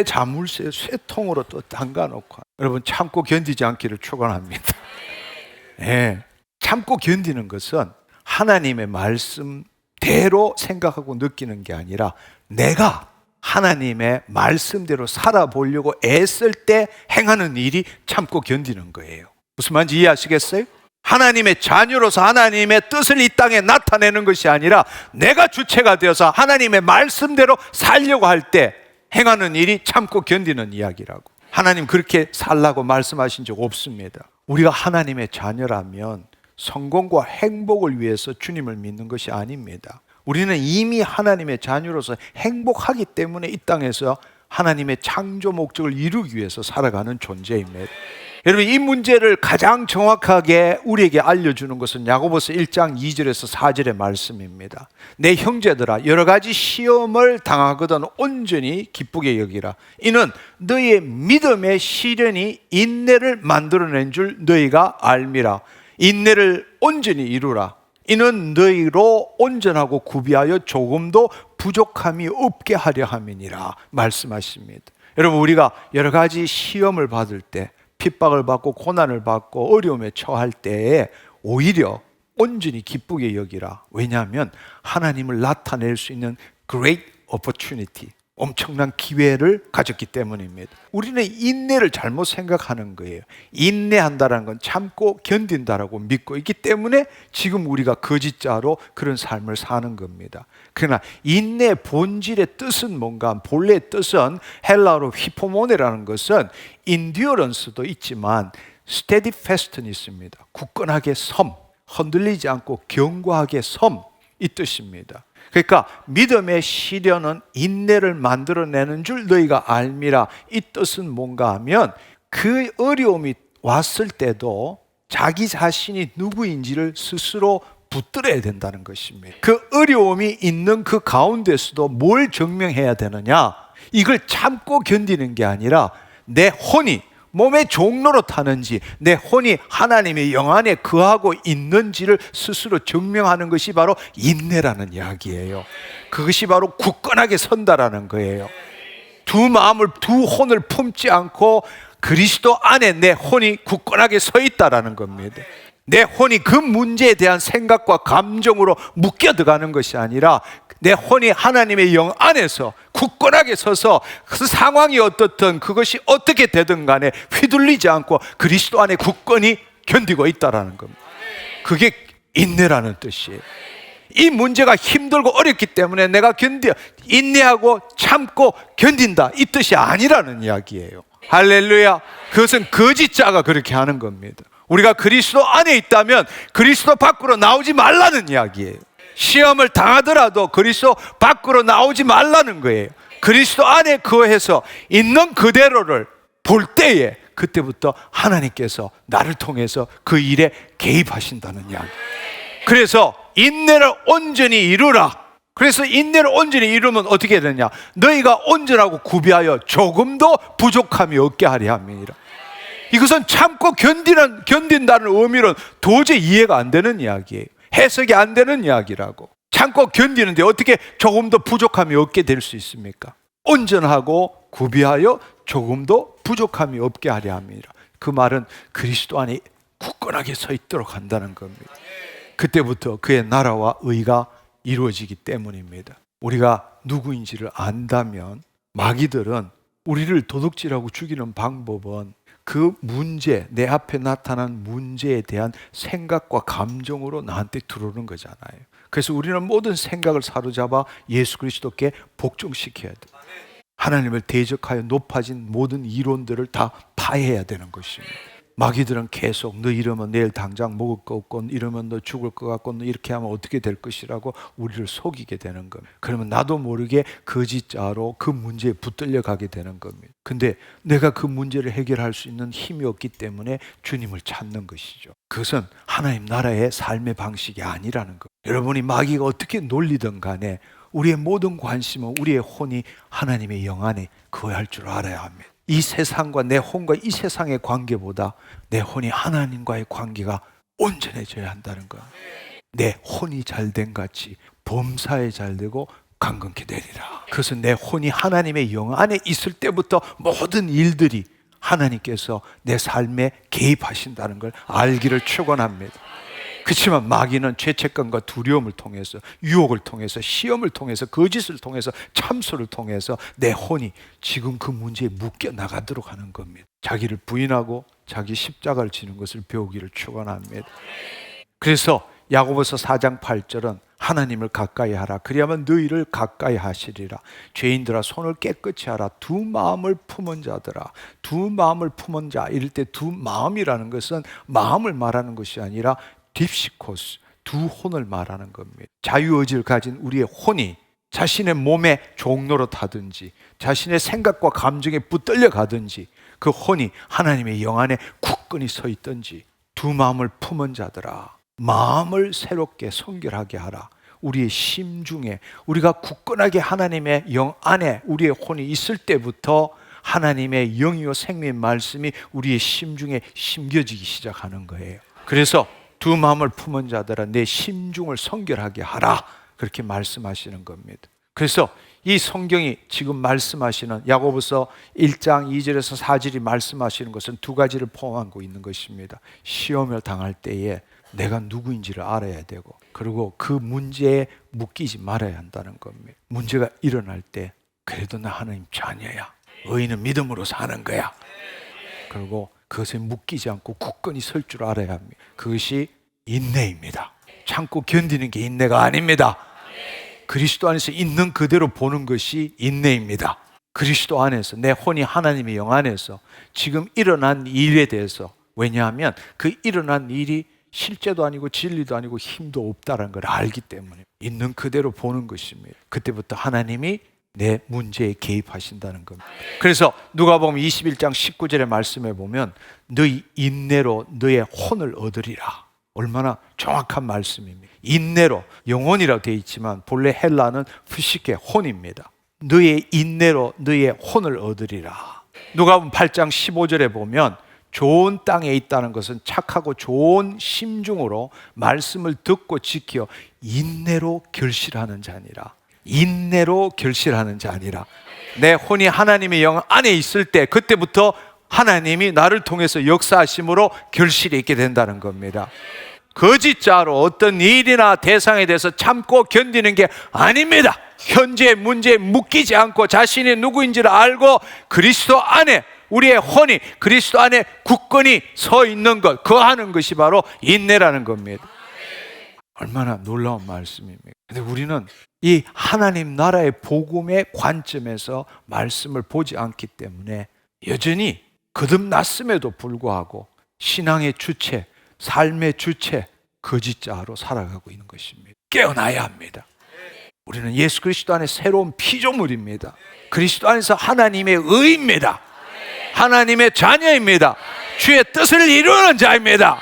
자물쇠 쇠통으로 또 담가놓고. 여러분, 참고 견디지 않기를 축원합니다. 네. 참고 견디는 것은 하나님의 말씀대로 생각하고 느끼는 게 아니라, 내가 하나님의 말씀대로 살아보려고 애쓸 때 행하는 일이 참고 견디는 거예요. 무슨 말인지 이해하시겠어요? 하나님의 자녀로서 하나님의 뜻을 이 땅에 나타내는 것이 아니라, 내가 주체가 되어서 하나님의 말씀대로 살려고 할 때 행하는 일이 참고 견디는 이야기라고. 하나님 그렇게 살라고 말씀하신 적 없습니다. 우리가 하나님의 자녀라면 성공과 행복을 위해서 주님을 믿는 것이 아닙니다. 우리는 이미 하나님의 자녀로서 행복하기 때문에 이 땅에서 하나님의 창조 목적을 이루기 위해서 살아가는 존재입니다. 여러분, 이 문제를 가장 정확하게 우리에게 알려주는 것은 야고보서 1장 2절에서 4절의 말씀입니다. 내 형제들아, 여러 가지 시험을 당하거든 온전히 기쁘게 여기라. 이는 너희의 믿음의 시련이 인내를 만들어낸 줄 너희가 알미라. 인내를 온전히 이루라. 이는 너희로 온전하고 구비하여 조금도 부족함이 없게 하려 함이니라 말씀하십니다. 여러분, 우리가 여러 가지 시험을 받을 때, 핍박을 받고 고난을 받고 어려움에 처할 때에 오히려 온전히 기쁘게 여기라. 왜냐하면 하나님을 나타낼 수 있는 great opportunity, 엄청난 기회를 가졌기 때문입니다. 우리는 인내를 잘못 생각하는 거예요. 인내한다는 건 참고 견딘다라고 믿고 있기 때문에 지금 우리가 거짓자로 그런 삶을 사는 겁니다. 그러나 인내 본질의 뜻은 뭔가? 본래의 뜻은 헬라어로 히포모네라는 것은 인듀어런스도 있지만 steadfastness입니다. 굳건하게 섬, 흔들리지 않고 견고하게 섬, 이 뜻입니다. 그러니까 믿음의 시련은 인내를 만들어내는 줄 너희가 알미라. 이 뜻은 뭔가 하면, 그 어려움이 왔을 때도 자기 자신이 누구인지를 스스로 붙들어야 된다는 것입니다. 그 어려움이 있는 그 가운데서도 뭘 증명해야 되느냐? 이걸 참고 견디는 게 아니라 내 혼이 몸의 종로로 타는지, 내 혼이 하나님의 영 안에 거하고 있는지를 스스로 증명하는 것이 바로 인내라는 이야기예요. 그것이 바로 굳건하게 선다라는 거예요. 두 마음을, 두 혼을 품지 않고 그리스도 안에 내 혼이 굳건하게 서 있다라는 겁니다. 내 혼이 그 문제에 대한 생각과 감정으로 묶여 들어가는 것이 아니라 내 혼이 하나님의 영 안에서 굳건하게 서서 그 상황이 어떻든 그것이 어떻게 되든 간에 휘둘리지 않고 그리스도 안에 굳건히 견디고 있다라는 겁니다. 그게 인내라는 뜻이에요. 이 문제가 힘들고 어렵기 때문에 내가 인내하고 참고 견딘다, 이 뜻이 아니라는 이야기예요. 할렐루야. 그것은 거짓자가 그렇게 하는 겁니다. 우리가 그리스도 안에 있다면 그리스도 밖으로 나오지 말라는 이야기예요. 시험을 당하더라도 그리스도 밖으로 나오지 말라는 거예요. 그리스도 안에 거해서 있는 그대로를 볼 때에 그때부터 하나님께서 나를 통해서 그 일에 개입하신다는 이야기. 그래서 인내를 온전히 이루라. 그래서 인내를 온전히 이루면 어떻게 되느냐? 너희가 온전하고 구비하여 조금도 부족함이 없게 하려 함이니라. 이것은 참고 견딘다는 의미로는 도저히 이해가 안 되는 이야기예요. 해석이 안 되는 이야기라고. 참고 견디는데 어떻게 조금도 부족함이 없게 될 수 있습니까? 온전하고 구비하여 조금도 부족함이 없게 하려 함이니라. 그 말은 그리스도 안에 굳건하게 서 있도록 한다는 겁니다. 그때부터 그의 나라와 의가 이루어지기 때문입니다. 우리가 누구인지를 안다면 마귀들은 우리를 도둑질하고 죽이는 방법은 그 문제, 내 앞에 나타난 문제에 대한 생각과 감정으로 나한테 들어오는 거잖아요. 그래서 우리는 모든 생각을 사로잡아 예수 그리스도께 복종시켜야 돼. 하나님을 대적하여 높아진 모든 이론들을 다 파해야 되는 것입니다. 마귀들은 계속 너 이러면 내일 당장 먹을 거 없고 이러면 너 죽을 것 같고 너 이렇게 하면 어떻게 될 것이라고 우리를 속이게 되는 겁니다. 그러면 나도 모르게 거짓자로 그 문제에 붙들려 가게 되는 겁니다. 근데 내가 그 문제를 해결할 수 있는 힘이 없기 때문에 주님을 찾는 것이죠. 그것은 하나님 나라의 삶의 방식이 아니라는 것. 여러분이 마귀가 어떻게 놀리든 간에 우리의 모든 관심은 우리의 혼이 하나님의 영 안에 거할 줄 알아야 합니다. 이 세상과 내 혼과 이 세상의 관계보다 내 혼이 하나님과의 관계가 온전해져야 한다는 것. 내 혼이 잘된 같이 범사에 잘되고 강건케 되리라. 그것은 내 혼이 하나님의 영 안에 있을 때부터 모든 일들이 하나님께서 내 삶에 개입하신다는 걸 알기를 축원합니다. 그렇지만 마귀는 죄책감과 두려움을 통해서, 유혹을 통해서, 시험을 통해서, 거짓을 통해서, 참소를 통해서 내 혼이 지금 그 문제에 묶여 나가도록 하는 겁니다. 자기를 부인하고 자기 십자가를 지는 것을 배우기를 축원합니다. 그래서 야고보서 4장 8절은 하나님을 가까이 하라. 그리하면 너희를 가까이 하시리라. 죄인들아 손을 깨끗이 하라. 두 마음을 품은 자들아. 두 마음을 품은 자. 이럴 때 두 마음이라는 것은 마음을 말하는 것이 아니라 딥시코스, 두 혼을 말하는 겁니다. 자유의지를 가진 우리의 혼이 자신의 몸에 종로로 타든지 자신의 생각과 감정에 붙들려 가든지 그 혼이 하나님의 영 안에 굳건히 서 있든지 두 마음을 품은 자들아, 마음을 새롭게 성결하게 하라. 우리의 심중에 우리가 굳건하게 하나님의 영 안에 우리의 혼이 있을 때부터 하나님의 영이요 생명의 말씀이 우리의 심중에 심겨지기 시작하는 거예요. 그래서 두 마음을 품은 자들아 내 심중을 성결하게 하라, 그렇게 말씀하시는 겁니다. 그래서 이 성경이 지금 말씀하시는 야고보서 1장 2절에서 4절이 말씀하시는 것은 두 가지를 포함하고 있는 것입니다. 시험을 당할 때에 내가 누구인지를 알아야 되고, 그리고 그 문제에 묶이지 말아야 한다는 겁니다. 문제가 일어날 때 그래도 나 하나님 자녀야, 의인은 믿음으로 사는 거야, 그리고 그것에 묶이지 않고 굳건히 설 줄 알아야 합니다. 그것이 인내입니다. 참고 견디는 게 인내가 아닙니다. 그리스도 안에서 있는 그대로 보는 것이 인내입니다. 그리스도 안에서 내 혼이 하나님의 영 안에서 지금 일어난 일에 대해서, 왜냐하면 그 일어난 일이 실제도 아니고 진리도 아니고 힘도 없다는 걸 알기 때문에 있는 그대로 보는 것입니다. 그때부터 하나님이 내 문제에 개입하신다는 겁니다. 그래서 누가복음 21장 19절의 말씀에 보면 너희 인내로 너의 혼을 얻으리라. 얼마나 정확한 말씀입니다. 인내로, 영혼이라고 되어 있지만 본래 헬라는 푸시케, 혼입니다. 너의 인내로 너의 혼을 얻으리라. 누가복음 8장 15절에 보면 좋은 땅에 있다는 것은 착하고 좋은 심중으로 말씀을 듣고 지켜 인내로 결실하는 자니라. 인내로 결실하는 자니라. 내 혼이 하나님의 영 안에 있을 때 그때부터 하나님이 나를 통해서 역사하심으로 결실이 있게 된다는 겁니다. 거짓자로 어떤 일이나 대상에 대해서 참고 견디는 게 아닙니다. 현재 문제에 묶이지 않고 자신이 누구인지를 알고 그리스도 안에 우리의 혼이 그리스도 안에 굳건히 서 있는 것, 거하는 것이 바로 인내라는 겁니다. 얼마나 놀라운 말씀입니까? 근데 우리는 이 하나님 나라의 복음의 관점에서 말씀을 보지 않기 때문에 여전히 거듭났음에도 불구하고 신앙의 주체, 삶의 주체, 거짓자로 살아가고 있는 것입니다. 깨어나야 합니다. 우리는 예수 그리스도 안에 새로운 피조물입니다. 그리스도 안에서 하나님의 의입니다. 하나님의 자녀입니다. 주의 뜻을 이루는 자입니다.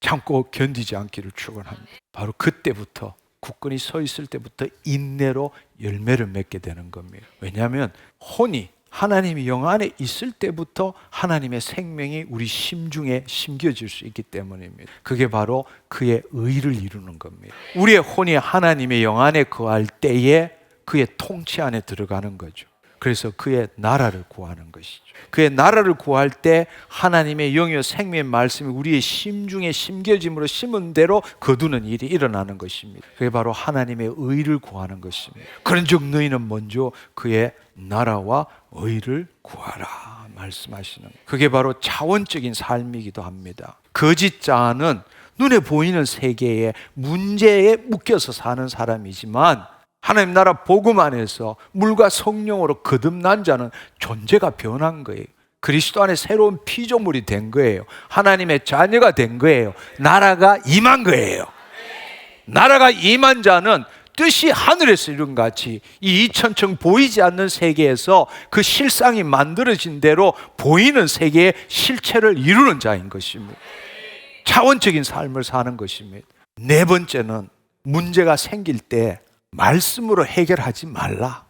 참고 견디지 않기를 축원합니다. 바로 그때부터 굳건히 서 있을 때부터 인내로 열매를 맺게 되는 겁니다. 왜냐하면 혼이 하나님의 영 안에 있을 때부터 하나님의 생명이 우리 심중에 심겨질 수 있기 때문입니다. 그게 바로 그의 의를 이루는 겁니다. 우리의 혼이 하나님의 영 안에 거할 때에 그의 통치 안에 들어가는 거죠. 그래서 그의 나라를 구하는 것이죠. 그의 나라를 구할 때 하나님의 영이요 생명의 말씀이 우리의 심중에 심겨짐으로 심은 대로 거두는 일이 일어나는 것입니다. 그게 바로 하나님의 의를 구하는 것입니다. 그런즉 너희는 먼저 그의 나라와 의를 구하라 말씀하시는 거예요. 그게 바로 차원적인 삶이기도 합니다. 거짓자는 눈에 보이는 세계에 문제에 묶여서 사는 사람이지만 하나님 나라 복음 안에서 물과 성령으로 거듭난 자는 존재가 변한 거예요. 그리스도 안에 새로운 피조물이 된 거예요. 하나님의 자녀가 된 거예요. 나라가 임한 거예요. 나라가 임한 자는 뜻이 하늘에서 이룬 같이 이 2000층 보이지 않는 세계에서 그 실상이 만들어진 대로 보이는 세계의 실체를 이루는 자인 것입니다. 차원적인 삶을 사는 것입니다. 네 번째는 문제가 생길 때 말씀으로 해결하지 말라.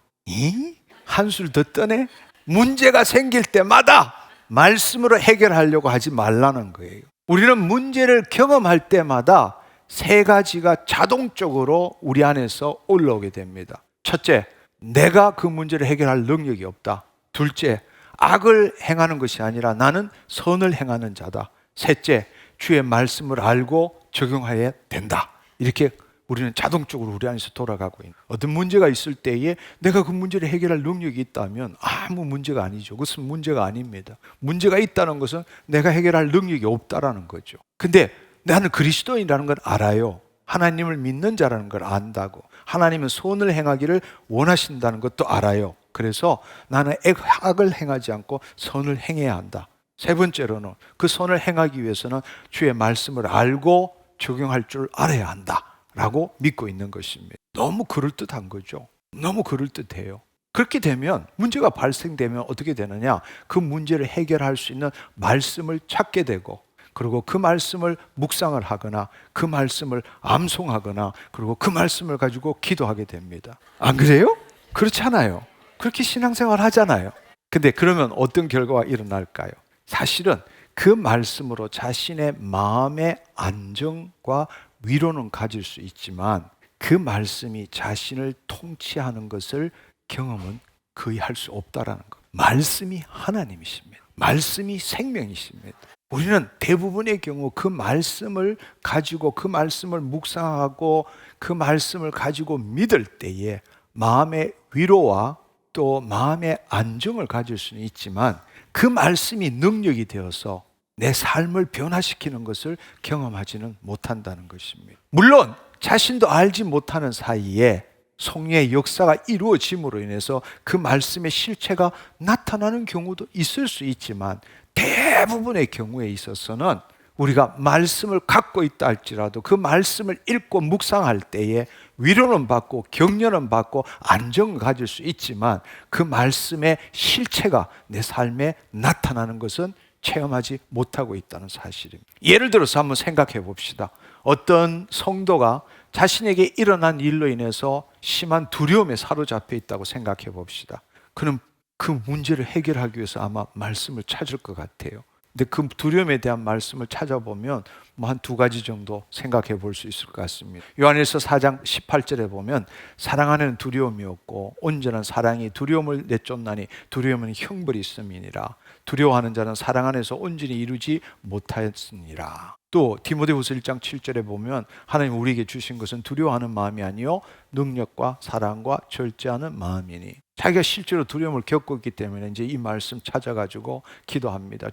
한술 더 떠네? 문제가 생길 때마다 말씀으로 해결하려고 하지 말라는 거예요. 우리는 문제를 경험할 때마다 세 가지가 자동적으로 우리 안에서 올라오게 됩니다. 첫째, 내가 그 문제를 해결할 능력이 없다. 둘째, 악을 행하는 것이 아니라 나는 선을 행하는 자다. 셋째, 주의 말씀을 알고 적용해야 된다. 이렇게 우리는 자동적으로 우리 안에서 돌아가고 있는 어떤 문제가 있을 때에 내가 그 문제를 해결할 능력이 있다면 아무 문제가 아니죠. 그것은 문제가 아닙니다. 문제가 있다는 것은 내가 해결할 능력이 없다라는 거죠. 근데 나는 그리스도인이라는 걸 알아요. 하나님을 믿는 자라는 걸 안다고. 하나님은 선을 행하기를 원하신다는 것도 알아요. 그래서 나는 악을 행하지 않고 선을 행해야 한다. 세 번째로는 그 선을 행하기 위해서는 주의 말씀을 알고 적용할 줄 알아야 한다 라고 믿고 있는 것입니다. 너무 그럴듯한 거죠. 너무 그럴듯해요. 그렇게 되면 문제가 발생되면 어떻게 되느냐, 그 문제를 해결할 수 있는 말씀을 찾게 되고, 그리고 그 말씀을 묵상을 하거나 그 말씀을 암송하거나 그리고 그 말씀을 가지고 기도하게 됩니다. 안 그래요? 그렇잖아요. 그렇게 신앙생활 하잖아요. 근데 그러면 어떤 결과가 일어날까요? 사실은 그 말씀으로 자신의 마음의 안정과 위로는 가질 수 있지만 그 말씀이 자신을 통치하는 것을 경험은 거의 할 수 없다라는 것. 말씀이 하나님이십니다. 말씀이 생명이십니다. 우리는 대부분의 경우 그 말씀을 가지고 그 말씀을 묵상하고 그 말씀을 가지고 믿을 때에 마음의 위로와 또 마음의 안정을 가질 수는 있지만 그 말씀이 능력이 되어서 내 삶을 변화시키는 것을 경험하지는 못한다는 것입니다. 물론 자신도 알지 못하는 사이에 성령의 역사가 이루어짐으로 인해서 그 말씀의 실체가 나타나는 경우도 있을 수 있지만 대부분의 경우에 있어서는 우리가 말씀을 갖고 있다 할지라도 그 말씀을 읽고 묵상할 때에 위로는 받고 격려는 받고 안정을 가질 수 있지만 그 말씀의 실체가 내 삶에 나타나는 것은 체험하지 못하고 있다는 사실입니다. 예를 들어서 한번 생각해 봅시다. 어떤 성도가 자신에게 일어난 일로 인해서 심한 두려움에 사로잡혀 있다고 생각해 봅시다. 그는 그 문제를 해결하기 위해서 아마 말씀을 찾을 것 같아요. 근데 그 두려움에 대한 말씀을 찾아보면 뭐 한 두 가지 정도 생각해 볼 수 있을 것 같습니다. 요한일서 4장 18절에 보면 사랑 안에는 두려움이 없고 온전한 사랑이 두려움을 내쫓나니 두려움은 형벌이 있음이니라. 두려워하는 자는 사랑 안에서 온전히 이루지 못하였으니라. 또 디모데후서 1장 7절에 보면 하나님 우리에게 주신 것은 두려워하는 마음이 아니요 능력과 사랑과 절제하는 마음이니. 자기가 실제로 두려움을 겪고 있기 때문에 이제 이 말씀 찾아가지고 기도합니다.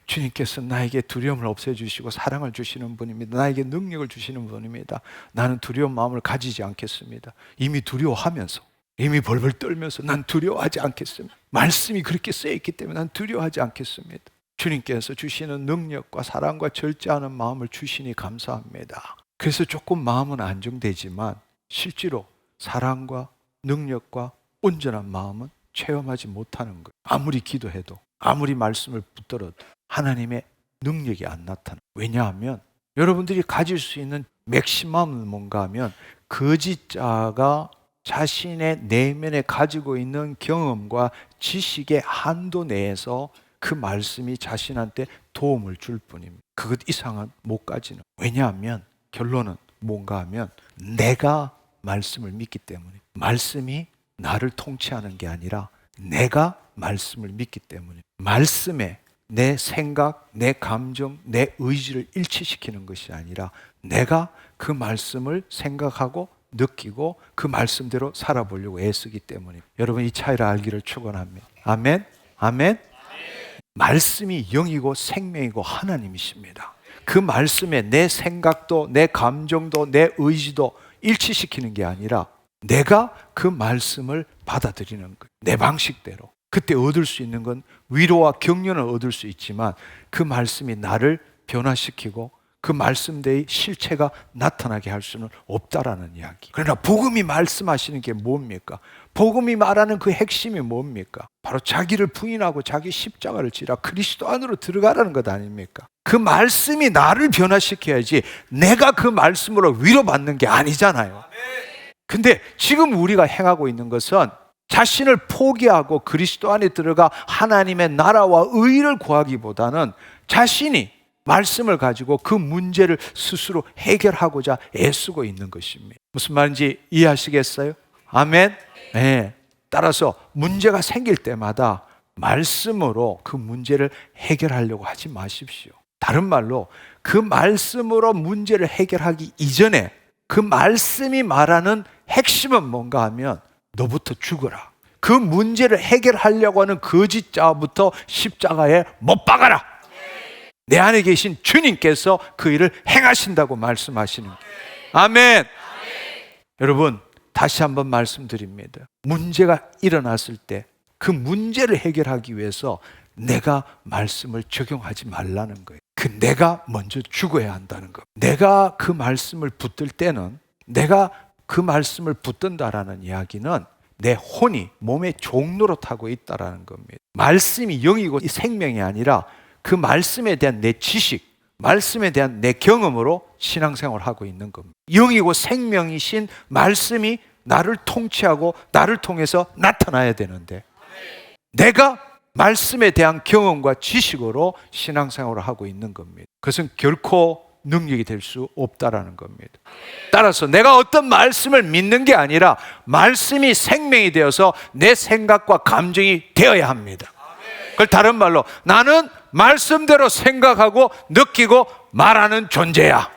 주님께서 나에게 두려움을 없애주시고 사랑을 주시는 분입니다. 나에게 능력을 주시는 분입니다. 나는 두려운 마음을 가지지 않겠습니다. 이미 두려워하면서, 이미 벌벌 떨면서 난 두려워하지 않겠습니다. 말씀이 그렇게 쓰여있기 때문에 난 두려워하지 않겠습니다. 주님께서 주시는 능력과 사랑과 절제하는 마음을 주시니 감사합니다. 그래서 조금 마음은 안정되지만 실제로 사랑과 능력과 온전한 마음은 체험하지 못하는 거예요. 아무리 기도해도 아무리 말씀을 붙들어도 하나님의 능력이 안 나타나요. 왜냐하면 여러분들이 가질 수 있는 맥시멈은 뭔가 하면 거짓자가 자신의 내면에 가지고 있는 경험과 지식의 한도 내에서 그 말씀이 자신한테 도움을 줄 뿐입니다. 그것 이상은 못 가지는. 왜냐하면 결론은 뭔가 하면 내가 말씀을 믿기 때문에 말씀이 나를 통치하는 게 아니라 내가 말씀을 믿기 때문에 말씀에 내 생각, 내 감정, 내 의지를 일치시키는 것이 아니라 내가 그 말씀을 생각하고 느끼고 그 말씀대로 살아보려고 애쓰기 때문에 여러분 이 차이를 알기를 축원합니다. 아멘. 아멘. 말씀이 영이고 생명이고 하나님이십니다. 그 말씀에 내 생각도 내 감정도 내 의지도 일치시키는 게 아니라 내가 그 말씀을 받아들이는 거예요. 내 방식대로. 그때 얻을 수 있는 건 위로와 격려는 얻을 수 있지만 그 말씀이 나를 변화시키고 그 말씀대의 실체가 나타나게 할 수는 없다라는 이야기. 그러나 복음이 말씀하시는 게 뭡니까? 복음이 말하는 그 핵심이 뭡니까? 바로 자기를 부인하고 자기 십자가를 지라 그리스도 안으로 들어가라는 것 아닙니까? 그 말씀이 나를 변화시켜야지 내가 그 말씀으로 위로받는 게 아니잖아요. 근데 지금 우리가 행하고 있는 것은 자신을 포기하고 그리스도 안에 들어가 하나님의 나라와 의를 구하기보다는 자신이 말씀을 가지고 그 문제를 스스로 해결하고자 애쓰고 있는 것입니다. 무슨 말인지 이해하시겠어요? 아멘? 네. 따라서 문제가 생길 때마다 말씀으로 그 문제를 해결하려고 하지 마십시오. 다른 말로 그 말씀으로 문제를 해결하기 이전에 그 말씀이 말하는 핵심은 뭔가 하면 너부터 죽어라. 그 문제를 해결하려고 하는 거짓자부터 십자가에 못 박아라. 내 안에 계신 주님께서 그 일을 행하신다고 말씀하시는 거예요. 아멘. 여러분 다시 한번 말씀드립니다. 문제가 일어났을 때 그 문제를 해결하기 위해서 내가 말씀을 적용하지 말라는 거예요. 그 내가 먼저 죽어야 한다는 거. 내가 그 말씀을 붙들 때는 내가 그 말씀을 붙든다라는 이야기는 내 혼이 몸의 종노릇하고 있다라는 겁니다. 말씀이 영이고 생명이 아니라 그 말씀에 대한 내 지식, 말씀에 대한 내 경험으로 신앙생활을 하고 있는 겁니다. 영이고 생명이신 말씀이 나를 통치하고 나를 통해서 나타나야 되는데 내가 말씀에 대한 경험과 지식으로 신앙생활을 하고 있는 겁니다. 그것은 결코 능력이 될 수 없다라는 겁니다. 따라서 내가 어떤 말씀을 믿는 게 아니라 말씀이 생명이 되어서 내 생각과 감정이 되어야 합니다. 그걸 다른 말로 나는 말씀대로 생각하고 느끼고 말하는 존재야.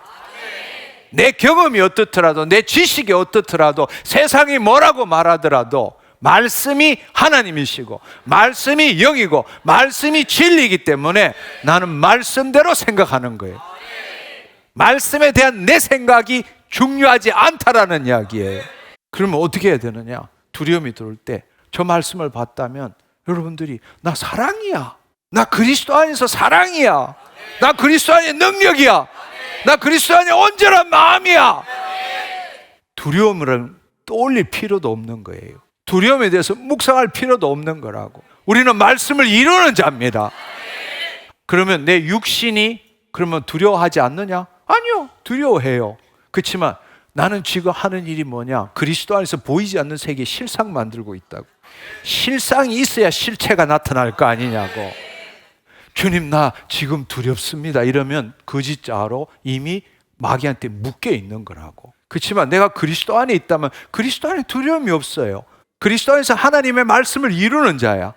내 경험이 어떻더라도 내 지식이 어떻더라도 세상이 뭐라고 말하더라도 말씀이 하나님이시고 말씀이 영이고 말씀이 진리이기 때문에 나는 말씀대로 생각하는 거예요. 말씀에 대한 내 생각이 중요하지 않다라는 이야기예요. 그러면 어떻게 해야 되느냐? 두려움이 들어올 때 저 말씀을 봤다면 여러분들이 나 사랑이야. 나 그리스도 안에서 사랑이야. 나 그리스도 안에 능력이야. 나 그리스도 안에 온전한 마음이야. 두려움을 떠올릴 필요도 없는 거예요. 두려움에 대해서 묵상할 필요도 없는 거라고. 우리는 말씀을 이루는 자입니다. 그러면 내 육신이 그러면 두려워하지 않느냐? 아니요, 두려워해요. 그렇지만 나는 지금 하는 일이 뭐냐? 그리스도 안에서 보이지 않는 세계 실상 만들고 있다고. 실상이 있어야 실체가 나타날 거 아니냐고. 주님, 나 지금 두렵습니다. 이러면 거짓자로 이미 마귀한테 묶여 있는 거라고. 그렇지만 내가 그리스도 안에 있다면 그리스도 안에 두려움이 없어요. 그리스도 안에서 하나님의 말씀을 이루는 자야.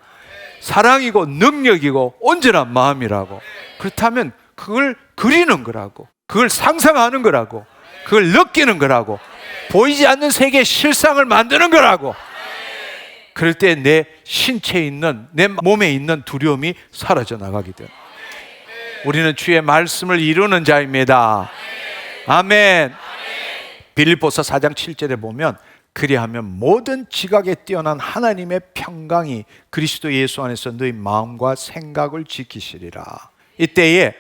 사랑이고 능력이고 온전한 마음이라고. 그렇다면 그걸 그리는 거라고. 그걸 상상하는 거라고. 그걸 느끼는 거라고. 보이지 않는 세계의 실상을 만드는 거라고. 그럴 때 내 신체에 있는, 내 몸에 있는 두려움이 사라져 나가게 돼요. 우리는 주의 말씀을 이루는 자입니다. 아멘. 빌립보서 4장 7절에 보면 그리하면 모든 지각에 뛰어난 하나님의 평강이 그리스도 예수 안에서 너희 마음과 생각을 지키시리라. 이때에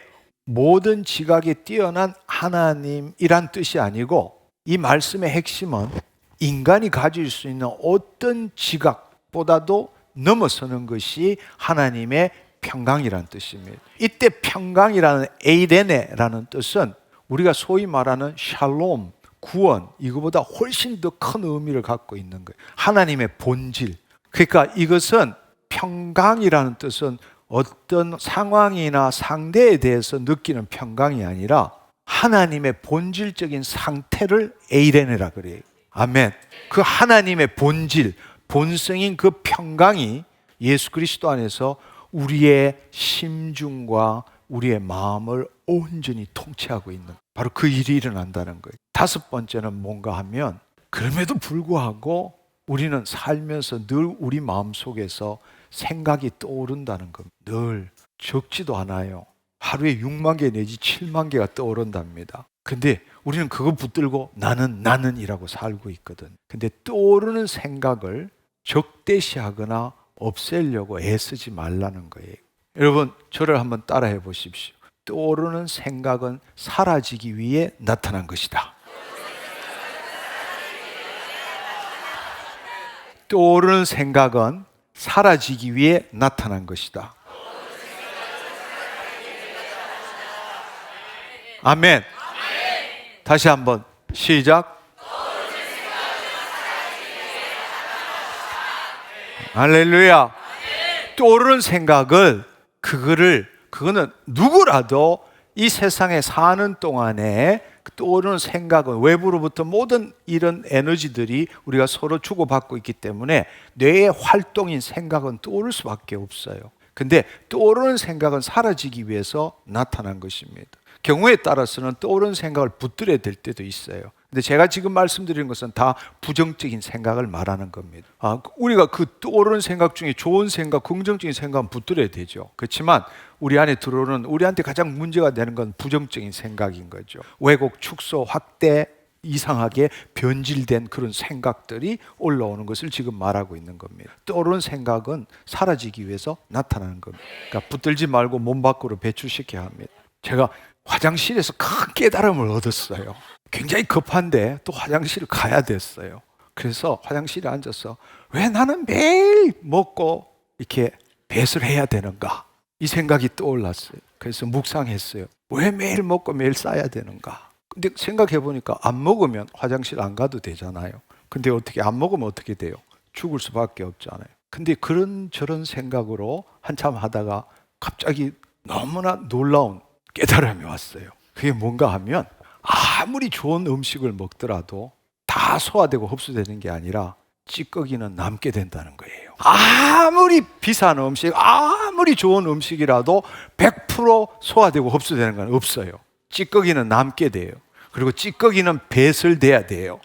모든 지각에 뛰어난 하나님이란 뜻이 아니고, 이 말씀의 핵심은 인간이 가질 수 있는 어떤 지각보다도 넘어서는 것이 하나님의 평강이라는 뜻입니다. 이때 평강이라는 에이레네라는 뜻은 우리가 소위 말하는 샬롬, 구원, 이거보다 훨씬 더 큰 의미를 갖고 있는 거예요. 하나님의 본질. 그러니까 이것은, 평강이라는 뜻은 어떤 상황이나 상대에 대해서 느끼는 평강이 아니라 하나님의 본질적인 상태를 에이레네라 그래요. 아멘. 그 하나님의 본질, 본성인 그 평강이 예수 그리스도 안에서 우리의 심중과 우리의 마음을 온전히 통치하고 있는, 바로 그 일이 일어난다는 거예요. 다섯 번째는 뭔가 하면, 그럼에도 불구하고 우리는 살면서 늘 우리 마음속에서 생각이 떠오른다는 겁니다. 늘 적지도 않아요. 하루에 6만 개 내지 7만 개가 떠오른답니다. 근데 우리는 그거 붙들고 나는이라고 살고 있거든. 근데 떠오르는 생각을 적대시하거나 없애려고 애쓰지 말라는 거예요. 여러분, 저를 한번 따라해 보십시오. 떠오르는 생각은 사라지기 위해 나타난 것이다. 떠오르는 생각은 사라지기 위해 나타난 것이다. 아멘. 다시 한번 시작. 할렐루야. 떠오르는 생각을, 그거는 누구라도 이 세상에 사는 동안에 떠오르는 생각은, 외부로부터 모든 이런 에너지들이 우리가 서로 주고받고 있기 때문에 뇌의 활동인 생각은 떠오를 수밖에 없어요. 근데 떠오르는 생각은 사라지기 위해서 나타난 것입니다. 경우에 따라서는 떠오르는 생각을 붙들어야 될 때도 있어요. 근데 제가 지금 말씀드리는 것은 다 부정적인 생각을 말하는 겁니다. 우리가 그 떠오르는 생각 중에 좋은 생각, 긍정적인 생각은 붙들어야 되죠. 그렇지만 우리 안에 들어오는, 우리한테 가장 문제가 되는 건 부정적인 생각인 거죠. 왜곡, 축소, 확대, 이상하게 변질된 그런 생각들이 올라오는 것을 지금 말하고 있는 겁니다. 떠오르는 생각은 사라지기 위해서 나타나는 겁니다. 그러니까 붙들지 말고 몸 밖으로 배출시켜야 합니다. 제가 화장실에서 큰 깨달음을 얻었어요. 굉장히 급한데 또 화장실을 가야 됐어요. 그래서 화장실에 앉아서, 왜 나는 매일 먹고 이렇게 배설을 해야 되는가, 이 생각이 떠올랐어요. 그래서 묵상했어요. 왜 매일 먹고 매일 싸야 되는가. 근데 생각해 보니까 안 먹으면 화장실 안 가도 되잖아요. 근데 어떻게 안 먹으면 어떻게 돼요? 죽을 수밖에 없잖아요. 근데 저런 생각으로 한참 하다가 갑자기 너무나 놀라운 깨달음이 왔어요. 그게 뭔가 하면, 아무리 좋은 음식을 먹더라도 다 소화되고 흡수되는 게 아니라 찌꺼기는 남게 된다는 거예요. 아무리 비싼 음식, 아무리 좋은 음식이라도 100% 소화되고 흡수되는 건 없어요. 찌꺼기는 남게 돼요. 그리고 찌꺼기는 배설돼야 돼요.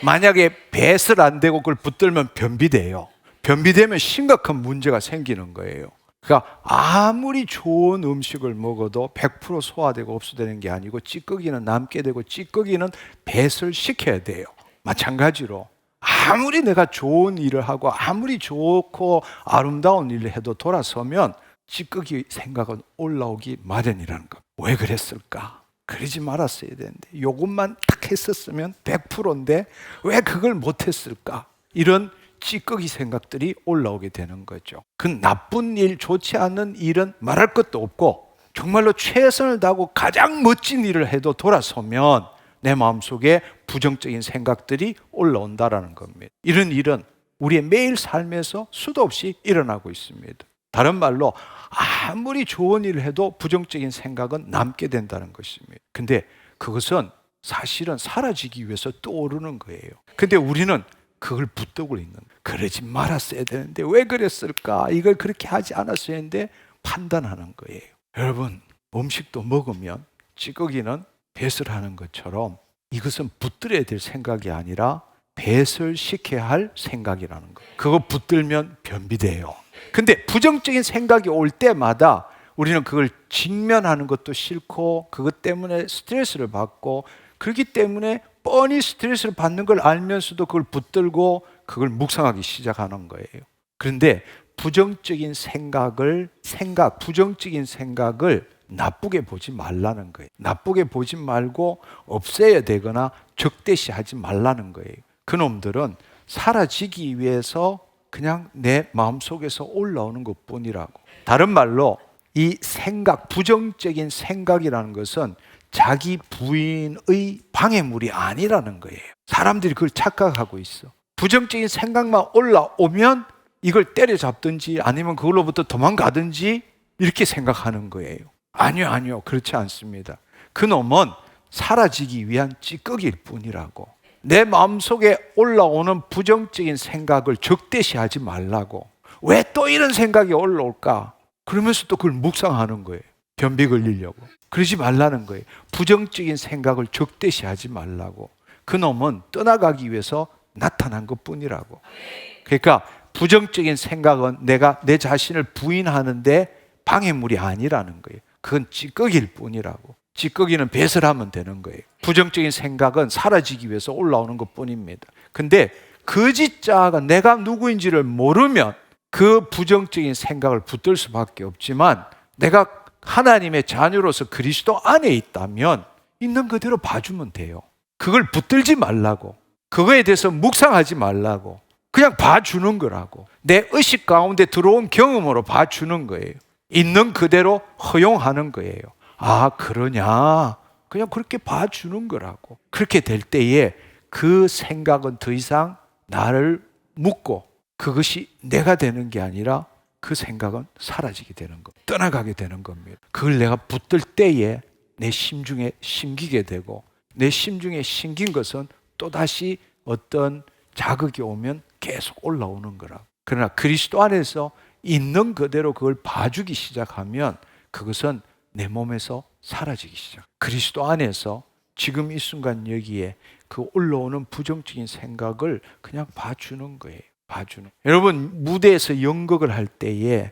만약에 배설 안 되고 그걸 붙들면 변비돼요. 변비되면 심각한 문제가 생기는 거예요. 그러니까 아무리 좋은 음식을 먹어도 100% 소화되고 흡수되는 게 아니고 찌꺼기는 남게 되고 찌꺼기는 배설시켜야 돼요. 마찬가지로 아무리 내가 좋은 일을 하고 아무리 좋고 아름다운 일을 해도 돌아서면 찌꺼기 생각은 올라오기 마련이라는 것. 왜 그랬을까? 그러지 말았어야 되는데, 요것만 딱 했었으면 100%인데 왜 그걸 못했을까? 이런 찌꺼기 생각들이 올라오게 되는 거죠. 그 나쁜 일, 좋지 않은 일은 말할 것도 없고, 정말로 최선을 다하고 가장 멋진 일을 해도 돌아서면 내 마음속에 부정적인 생각들이 올라온다라는 겁니다. 이런 일은 우리의 매일 삶에서 수도 없이 일어나고 있습니다. 다른 말로 아무리 좋은 일을 해도 부정적인 생각은 남게 된다는 것입니다. 근데 그것은 사실은 사라지기 위해서 떠오르는 거예요. 근데 우리는 그걸 붙들고 있는 거예요. 그러지 말았어야 되는데 왜 그랬을까? 이걸 그렇게 하지 않았어야 했는데 판단하는 거예요. 여러분, 음식도 먹으면 찌꺼기는 배설하는 것처럼 이것은 붙들어야 될 생각이 아니라 배설시켜야 할 생각이라는 거예요. 그거 붙들면 변비돼요. 근데 부정적인 생각이 올 때마다 우리는 그걸 직면하는 것도 싫고 그것 때문에 스트레스를 받고, 그렇기 때문에 뻔히 스트레스를 받는 걸 알면서도 그걸 붙들고 그걸 묵상하기 시작하는 거예요. 그런데 부정적인 생각을 나쁘게 보지 말라는 거예요. 나쁘게 보지 말고 없애야 되거나 적대시하지 말라는 거예요. 그놈들은 사라지기 위해서 그냥 내 마음속에서 올라오는 것뿐이라고. 다른 말로 이 생각, 부정적인 생각이라는 것은 자기 부인의 방해물이 아니라는 거예요. 사람들이 그걸 착각하고 있어. 부정적인 생각만 올라오면 이걸 때려잡든지 아니면 그걸로부터 도망가든지 이렇게 생각하는 거예요. 아니요. 그렇지 않습니다. 그놈은 사라지기 위한 찌꺼기일 뿐이라고. 내 마음속에 올라오는 부정적인 생각을 적대시하지 말라고. 왜 또 이런 생각이 올라올까? 그러면서 또 그걸 묵상하는 거예요. 변비 걸리려고. 그러지 말라는 거예요. 부정적인 생각을 적대시하지 말라고. 그놈은 떠나가기 위해서 나타난 것뿐이라고. 그러니까 부정적인 생각은 내가 내 자신을 부인하는데 방해물이 아니라는 거예요. 그건 찌꺼기일 뿐이라고. 찌꺼기는 배설하면 되는 거예요. 부정적인 생각은 사라지기 위해서 올라오는 것뿐입니다. 근데 거짓자가 내가 누구인지를 모르면 그 부정적인 생각을 붙들 수밖에 없지만, 내가 하나님의 자녀로서 그리스도 안에 있다면 있는 그대로 봐주면 돼요. 그걸 붙들지 말라고. 그거에 대해서 묵상하지 말라고. 그냥 봐주는 거라고. 내 의식 가운데 들어온 경험으로 봐주는 거예요. 있는 그대로 허용하는 거예요. 아, 그러냐? 그냥 그렇게 봐주는 거라고. 그렇게 될 때에 그 생각은 더 이상 나를 묶고 그것이 내가 되는 게 아니라 그 생각은 사라지게 되는 것, 떠나가게 되는 겁니다. 그걸 내가 붙들 때에 내 심중에 심기게 되고, 내 심중에 심긴 것은 또다시 어떤 자극이 오면 계속 올라오는 거라고. 그러나 그리스도 안에서 있는 그대로 그걸 봐주기 시작하면 그것은 내 몸에서 사라지기 시작. 그리스도 안에서 지금 이 순간 여기에 그 올라오는 부정적인 생각을 그냥 봐주는 거예요. 봐주는. 여러분, 무대에서 연극을 할 때에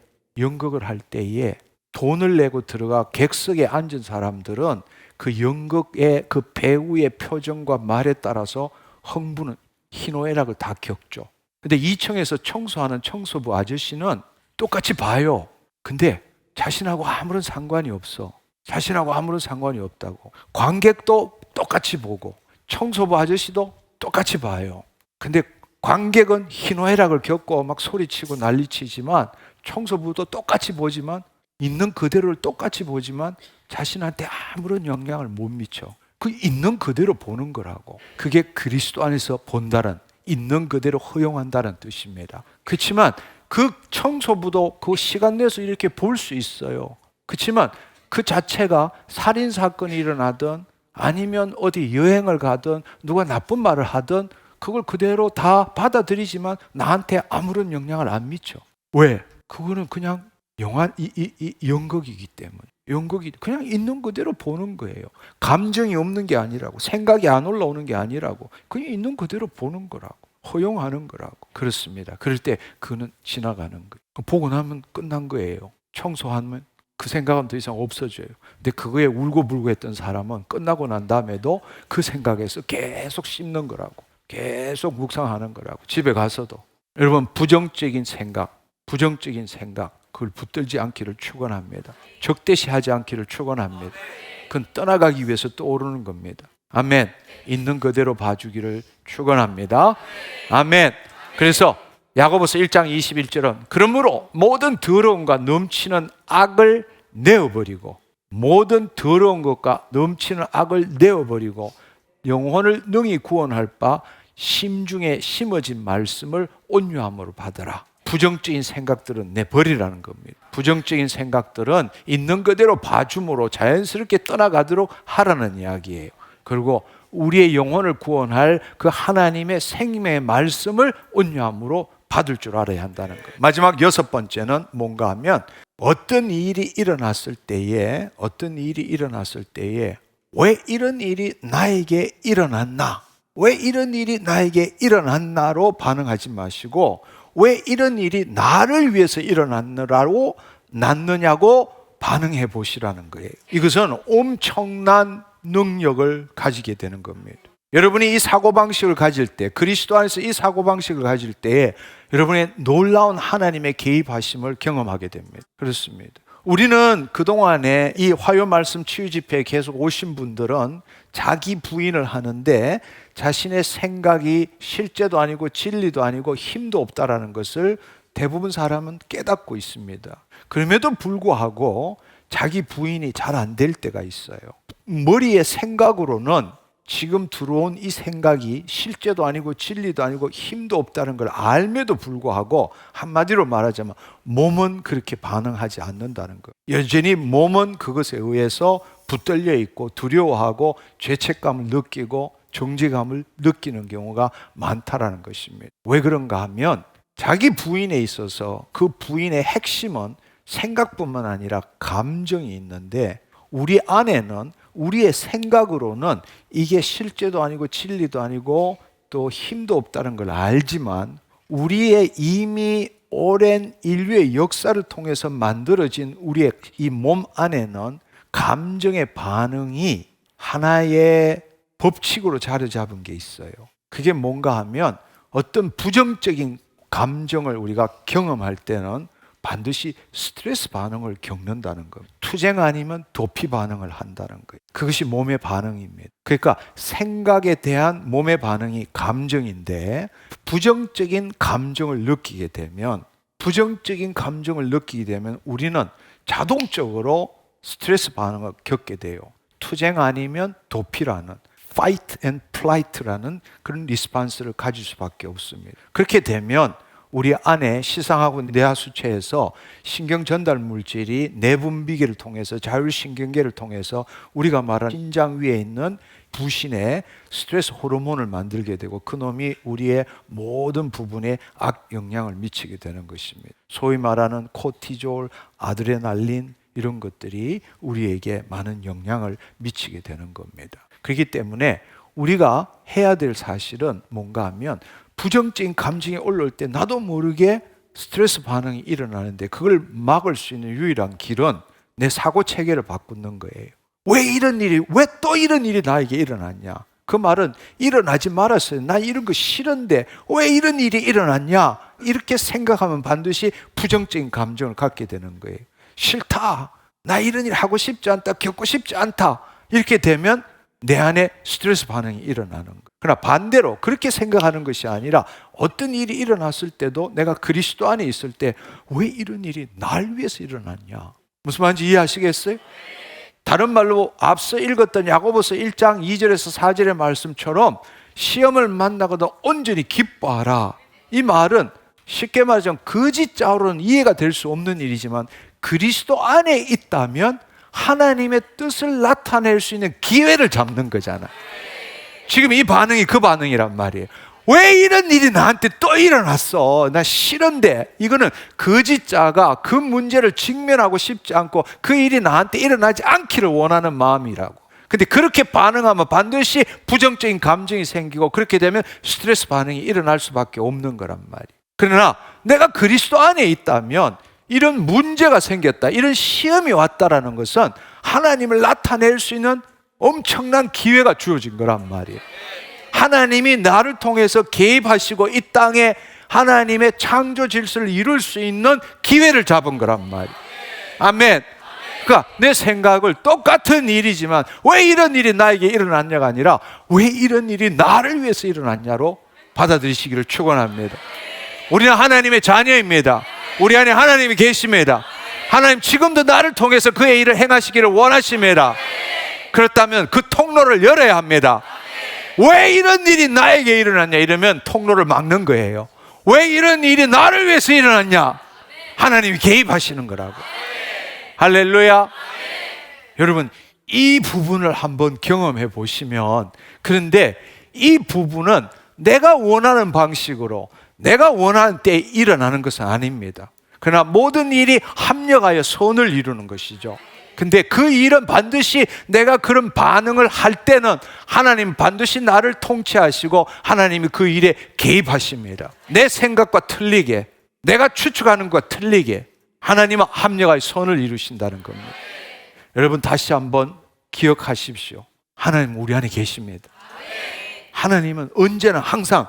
돈을 내고 들어가 객석에 앉은 사람들은 그 연극의 그 배우의 표정과 말에 따라서 흥분은 희노애락을 다 겪죠. 근데 2층에서 청소하는 청소부 아저씨는 똑같이 봐요. 근데 자신하고 아무런 상관이 없어. 자신하고 아무런 상관이 없다고. 관객도 똑같이 보고 청소부 아저씨도 똑같이 봐요. 근데 관객은 희노애락을 겪고 막 소리치고 난리치지만, 청소부도 똑같이 보지만, 있는 그대로를 똑같이 보지만 자신한테 아무런 영향을 못 미쳐. 그 있는 그대로 보는 거라고. 그게 그리스도 안에서 본다는, 있는 그대로 허용한다는 뜻입니다. 그렇지만 그 청소부도 그 시간 내서 이렇게 볼 수 있어요. 그렇지만 그 자체가 살인사건이 일어나든 아니면 어디 여행을 가든 누가 나쁜 말을 하든 그걸 그대로 다 받아들이지만 나한테 아무런 영향을 안 미쳐. 왜? 그거는 그냥 연극이기 때문에. 연극이 그냥 있는 그대로 보는 거예요. 감정이 없는 게 아니라고. 생각이 안 올라오는 게 아니라고. 그냥 있는 그대로 보는 거라고. 허용하는 거라고. 그렇습니다. 그럴 때 그는 지나가는 거예요. 보고 나면 끝난 거예요. 청소하면 그 생각은 더 이상 없어져요. 근데 그거에 울고불고 했던 사람은 끝나고 난 다음에도 그 생각에서 계속 씹는 거라고. 계속 묵상하는 거라고. 집에 가서도. 여러분, 부정적인 생각 그걸 붙들지 않기를 축원합니다. 적대시하지 않기를 축원합니다. 그건 떠나가기 위해서 떠오르는 겁니다. 아멘. 있는 그대로 봐주기를 축원합니다. 아멘. 그래서 야고보서 1장 21절은 그러므로 모든 더러움과 넘치는 악을 내어버리고, 모든 더러운 것과 넘치는 악을 내어버리고 영혼을 능히 구원할 바 심중에 심어진 말씀을 온유함으로 받으라. 부정적인 생각들은 내버리라는 겁니다. 부정적인 생각들은 있는 그대로 봐줌으로 자연스럽게 떠나가도록 하라는 이야기예요. 그리고 우리의 영혼을 구원할 그 하나님의 생명의 말씀을 온유함으로 받을 줄 알아야 한다는 거예요. 마지막 6번째는 뭔가 하면 어떤 일이 일어났을 때에 왜 이런 일이 나에게 일어났나? 왜 이런 일이 나에게 일어났나로 반응하지 마시고 왜 이런 일이 나를 위해서 일어났느냐고 반응해 보시라는 거예요. 이것은 엄청난 능력을 가지게 되는 겁니다. 여러분이 이 사고방식을 가질 때, 그리스도 안에서 이 사고방식을 가질 때에 여러분의 놀라운 하나님의 개입하심을 경험하게 됩니다. 그렇습니다. 우리는 그동안에 이 화요 말씀 치유 집회에 계속 오신 분들은 자기 부인을 하는데 자신의 생각이 실제도 아니고 진리도 아니고 힘도 없다라는 것을 대부분 사람은 깨닫고 있습니다. 그럼에도 불구하고 자기 부인이 잘 안 될 때가 있어요. 머리의 생각으로는 지금 들어온 이 생각이 실제도 아니고 진리도 아니고 힘도 없다는 걸 알면도 불구하고 한마디로 말하자면 몸은 그렇게 반응하지 않는다는 거예요. 여전히 몸은 그것에 의해서 붙들려 있고 두려워하고 죄책감을 느끼고 정죄감을 느끼는 경우가 많다라는 것입니다. 왜 그런가 하면 자기 부인에 있어서 그 부인의 핵심은 생각뿐만 아니라 감정이 있는데 우리 안에는 우리의 생각으로는 이게 실제도 아니고 진리도 아니고 또 힘도 없다는 걸 알지만 우리의 이미 오랜 인류의 역사를 통해서 만들어진 우리의 이 몸 안에는 감정의 반응이 하나의 법칙으로 자리 잡은 게 있어요. 그게 뭔가 하면 어떤 부정적인 감정을 우리가 경험할 때는 반드시 스트레스 반응을 겪는다는 겁니다. 투쟁 아니면 도피 반응을 한다는 거예요. 그것이 몸의 반응입니다. 그러니까 생각에 대한 몸의 반응이 감정인데 부정적인 감정을 느끼게 되면 우리는 자동적으로 스트레스 반응을 겪게 돼요. 투쟁 아니면 도피라는 fight and flight라는 그런 리스폰스를 가질 수밖에 없습니다. 그렇게 되면 우리 안에 시상하고 뇌하수체에서 신경 전달 물질이 내분비계를 통해서 자율신경계를 통해서 우리가 말하는 심장 위에 있는 부신의 스트레스 호르몬을 만들게 되고 그놈이 우리의 모든 부분에 악영향을 미치게 되는 것입니다. 소위 말하는 코티졸, 아드레날린 이런 것들이 우리에게 많은 영향을 미치게 되는 겁니다. 그렇기 때문에 우리가 해야 될 사실은 뭔가 하면 부정적인 감정이 올라올 때 나도 모르게 스트레스 반응이 일어나는데 그걸 막을 수 있는 유일한 길은 내 사고 체계를 바꾸는 거예요. 왜 또 이런 일이 나에게 일어났냐? 그 말은 일어나지 말았어요. 나 이런 거 싫은데 왜 이런 일이 일어났냐? 이렇게 생각하면 반드시 부정적인 감정을 갖게 되는 거예요. 싫다. 나 이런 일 하고 싶지 않다. 겪고 싶지 않다. 이렇게 되면 내 안에 스트레스 반응이 일어나는 거예요. 그러나 반대로 그렇게 생각하는 것이 아니라 어떤 일이 일어났을 때도 내가 그리스도 안에 있을 때 왜 이런 일이 날 위해서 일어났냐? 무슨 말인지 이해하시겠어요? 다른 말로 앞서 읽었던 야고보서 1장 2절에서 4절의 말씀처럼 시험을 만나거든 온전히 기뻐하라. 이 말은 쉽게 말하자면 거짓자로는 이해가 될 수 없는 일이지만 그리스도 안에 있다면 하나님의 뜻을 나타낼 수 있는 기회를 잡는 거잖아. 지금 이 반응이 그 반응이란 말이에요. 왜 이런 일이 나한테 또 일어났어? 나 싫은데. 이거는 거짓자가 그 문제를 직면하고 싶지 않고 그 일이 나한테 일어나지 않기를 원하는 마음이라고. 근데 그렇게 반응하면 반드시 부정적인 감정이 생기고 그렇게 되면 스트레스 반응이 일어날 수밖에 없는 거란 말이에요. 그러나 내가 그리스도 안에 있다면 이런 문제가 생겼다, 이런 시험이 왔다라는 것은 하나님을 나타낼 수 있는 엄청난 기회가 주어진 거란 말이에요. 하나님이 나를 통해서 개입하시고 이 땅에 하나님의 창조 질서를 이룰 수 있는 기회를 잡은 거란 말이에요. 아멘. 그러니까 내 생각을 똑같은 일이지만 왜 이런 일이 나에게 일어났냐가 아니라 왜 이런 일이 나를 위해서 일어났냐로 받아들이시기를 축원합니다. 우리는 하나님의 자녀입니다. 우리 안에 하나님이 계십니다. 하나님 지금도 나를 통해서 그의 일을 행하시기를 원하십니다. 그렇다면 그 통로를 열어야 합니다. 왜 이런 일이 나에게 일어났냐 이러면 통로를 막는 거예요. 왜 이런 일이 나를 위해서 일어났냐? 하나님이 개입하시는 거라고. 할렐루야. 여러분, 이 부분을 한번 경험해 보시면, 그런데 이 부분은 내가 원하는 방식으로 내가 원하는 때에 일어나는 것은 아닙니다. 그러나 모든 일이 합력하여 선을 이루는 것이죠. 근데 그 일은 반드시 내가 그런 반응을 할 때는 하나님 반드시 나를 통치하시고 하나님이 그 일에 개입하십니다. 내 생각과 틀리게, 내가 추측하는 것과 틀리게 하나님은 합력하여 선을 이루신다는 겁니다. 여러분, 다시 한번 기억하십시오. 하나님 우리 안에 계십니다. 하나님은 언제나 항상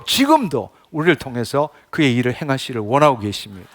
지금도 우리를 통해서 그의 일을 행하시기를 원하고 계십니다.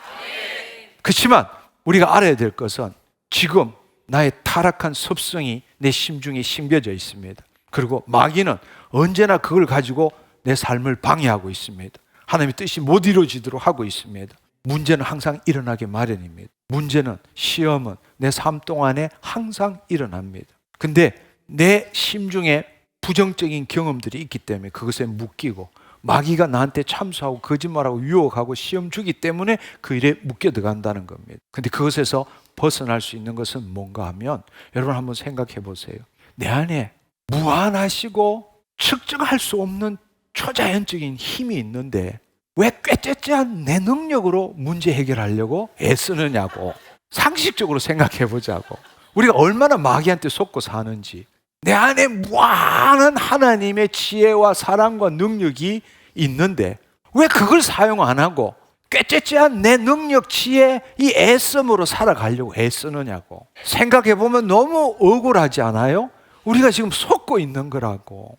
그렇지만 우리가 알아야 될 것은 지금 나의 타락한 습성이 내 심중에 심겨져 있습니다. 그리고 마귀는 언제나 그걸 가지고 내 삶을 방해하고 있습니다. 하나님의 뜻이 못 이루어지도록 하고 있습니다. 문제는 항상 일어나기 마련입니다. 문제는, 시험은 내 삶 동안에 항상 일어납니다. 근데 내 심중에 부정적인 경험들이 있기 때문에 그것에 묶이고, 마귀가 나한테 참수하고 거짓말하고 유혹하고 시험 주기 때문에 그 일에 묶여 들어간다는 겁니다. 근데 그것에서 벗어날 수 있는 것은 뭔가 하면, 여러분 한번 생각해 보세요. 내 안에 무한하시고 측정할 수 없는 초자연적인 힘이 있는데 왜 꾀째째한 내 능력으로 문제 해결하려고 애쓰느냐고. 상식적으로 생각해 보자고. 우리가 얼마나 마귀한테 속고 사는지. 내 안에 무한한 하나님의 지혜와 사랑과 능력이 있는데 왜 그걸 사용 안 하고 꾀째째한 내 능력, 지혜, 이 애씀으로 살아가려고 애쓰느냐고. 생각해 보면 너무 억울하지 않아요? 우리가 지금 속고 있는 거라고.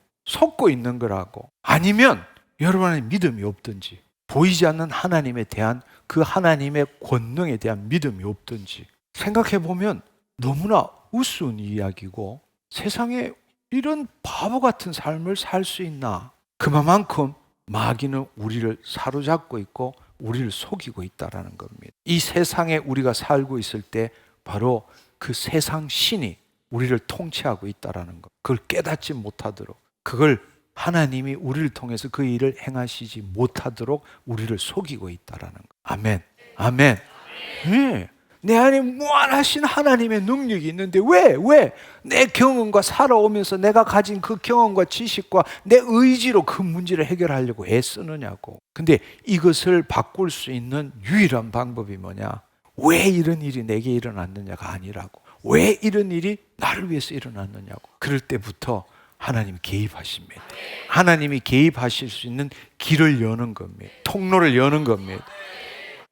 아니면 여러분 안에 믿음이 없든지, 보이지 않는 하나님에 대한 그 하나님의 권능에 대한 믿음이 없든지. 생각해 보면 너무나 우스운 이야기고, 세상에 이런 바보 같은 삶을 살 수 있나. 그만큼 마귀는 우리를 사로잡고 있고 우리를 속이고 있다는 겁니다. 이 세상에 우리가 살고 있을 때 바로 그 세상 신이 우리를 통치하고 있다는 것, 그걸 깨닫지 못하도록, 그걸 하나님이 우리를 통해서 그 일을 행하시지 못하도록 우리를 속이고 있다는 것. 아멘. 아멘. 네. 내 안에 무한하신 하나님의 능력이 있는데 왜 내 경험과 살아오면서 내가 가진 그 경험과 지식과 내 의지로 그 문제를 해결하려고 애쓰느냐고. 근데 이것을 바꿀 수 있는 유일한 방법이 뭐냐? 왜 이런 일이 내게 일어났느냐가 아니라고. 왜 이런 일이 나를 위해서 일어났느냐고. 그럴 때부터 하나님이 개입하십니다. 하나님이 개입하실 수 있는 길을 여는 겁니다. 통로를 여는 겁니다.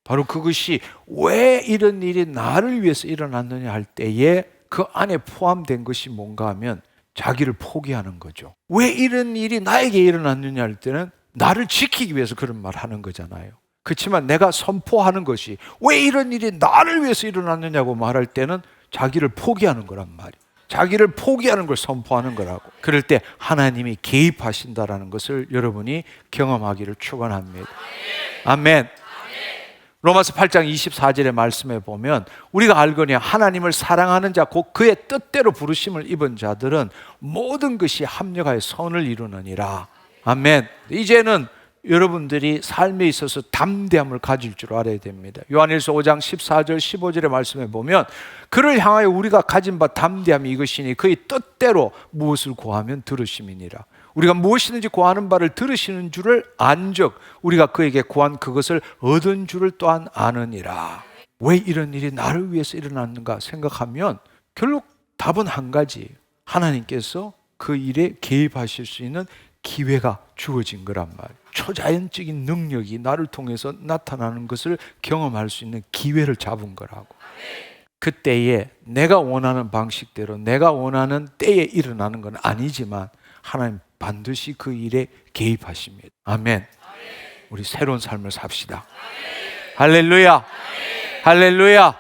바로 그것이 왜 이런 일이 나를 위해서 일어났느냐 할 때에 그 안에 포함된 것이 뭔가 하면 자기를 포기하는 거죠. 왜 이런 일이 나에게 일어났느냐 할 때는 나를 지키기 위해서 그런 말 하는 거잖아요. 그렇지만 내가 선포하는 것이 왜 이런 일이 나를 위해서 일어났느냐고 말할 때는 자기를 포기하는 거란 말이에요. 자기를 포기하는 걸 선포하는 거라고. 그럴 때 하나님이 개입하신다라는 것을 여러분이 경험하기를 축원합니다. 아멘. 로마서 8장 24절의 말씀에 보면 우리가 알거니와 하나님을 사랑하는 자 곧 그의 뜻대로 부르심을 입은 자들은 모든 것이 합력하여 선을 이루느니라. 아멘. 이제는 여러분들이 삶에 있어서 담대함을 가질 줄 알아야 됩니다. 요한일서 5장 14절 15절의 말씀에 보면 그를 향하여 우리가 가진 바 담대함이 이것이니 그의 뜻대로 무엇을 구하면 들으심이니라. 우리가 무엇이든지 구하는 바를 들으시는 줄을 안즉 우리가 그에게 구한 그것을 얻은 줄을 또한 아느니라. 왜 이런 일이 나를 위해서 일어났는가 생각하면 결국 답은 한 가지. 하나님께서 그 일에 개입하실 수 있는 기회가 주어진 거란 말이에요. 초자연적인 능력이 나를 통해서 나타나는 것을 경험할 수 있는 기회를 잡은 거라고. 그때에 내가 원하는 방식대로 내가 원하는 때에 일어나는 건 아니지만 하나님 반드시 그 일에 개입하십니다. 아멘. 우리 새로운 삶을 삽시다. 할렐루야. 할렐루야.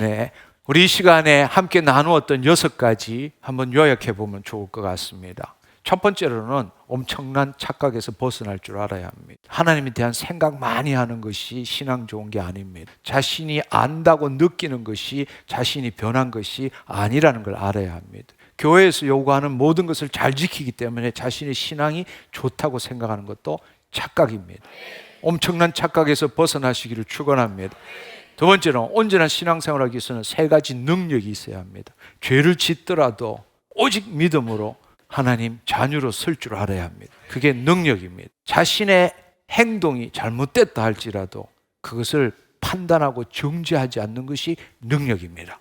네, 우리 이 시간에 함께 나누었던 6가지 한번 요약해 보면 좋을 것 같습니다. 첫 번째로는 엄청난 착각에서 벗어날 줄 알아야 합니다. 하나님에 대한 생각 많이 하는 것이 신앙 좋은 게 아닙니다. 자신이 안다고 느끼는 것이 자신이 변한 것이 아니라는 걸 알아야 합니다. 교회에서 요구하는 모든 것을 잘 지키기 때문에 자신의 신앙이 좋다고 생각하는 것도 착각입니다. 엄청난 착각에서 벗어나시기를 축원합니다. 두 번째는 온전한 신앙생활을 하기 위해서는 3가지 능력이 있어야 합니다. 죄를 짓더라도 오직 믿음으로 하나님 자녀로 설 줄 알아야 합니다. 그게 능력입니다. 자신의 행동이 잘못됐다 할지라도 그것을 판단하고 정죄하지 않는 것이 능력입니다.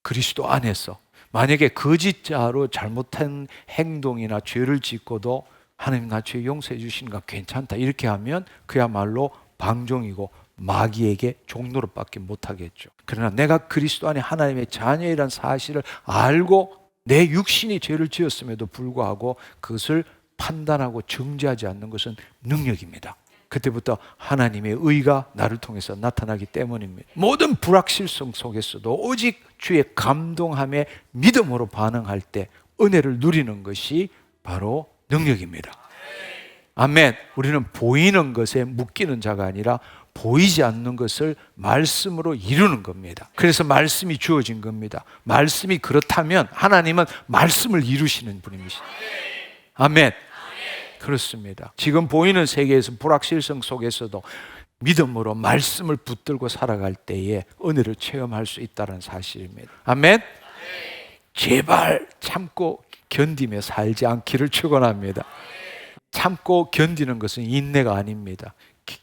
그리스도 안에서 만약에 거짓자로 잘못한 행동이나 죄를 짓고도 하나님 나 죄 용서해 주시니까 괜찮다 이렇게 하면 그야말로 방종이고 마귀에게 종노릇밖에 못하겠죠. 그러나 내가 그리스도 안에 하나님의 자녀이란 사실을 알고 내 육신이 죄를 지었음에도 불구하고 그것을 판단하고 정죄하지 않는 것은 능력입니다. 그때부터 하나님의 의가 나를 통해서 나타나기 때문입니다. 모든 불확실성 속에서도 오직 주의 감동함에 믿음으로 반응할 때 은혜를 누리는 것이 바로 능력입니다. 아멘. 우리는 보이는 것에 묶이는 자가 아니라 보이지 않는 것을 말씀으로 이루는 겁니다. 그래서 말씀이 주어진 겁니다. 말씀이 그렇다면 하나님은 말씀을 이루시는 분이십니다. 아멘. 그렇습니다. 지금 보이는 세계에서 불확실성 속에서도 믿음으로 말씀을 붙들고 살아갈 때에 은혜를 체험할 수 있다는 사실입니다. 아멘. 제발 참고 견디며 살지 않기를 축원합니다. 참고 견디는 것은 인내가 아닙니다.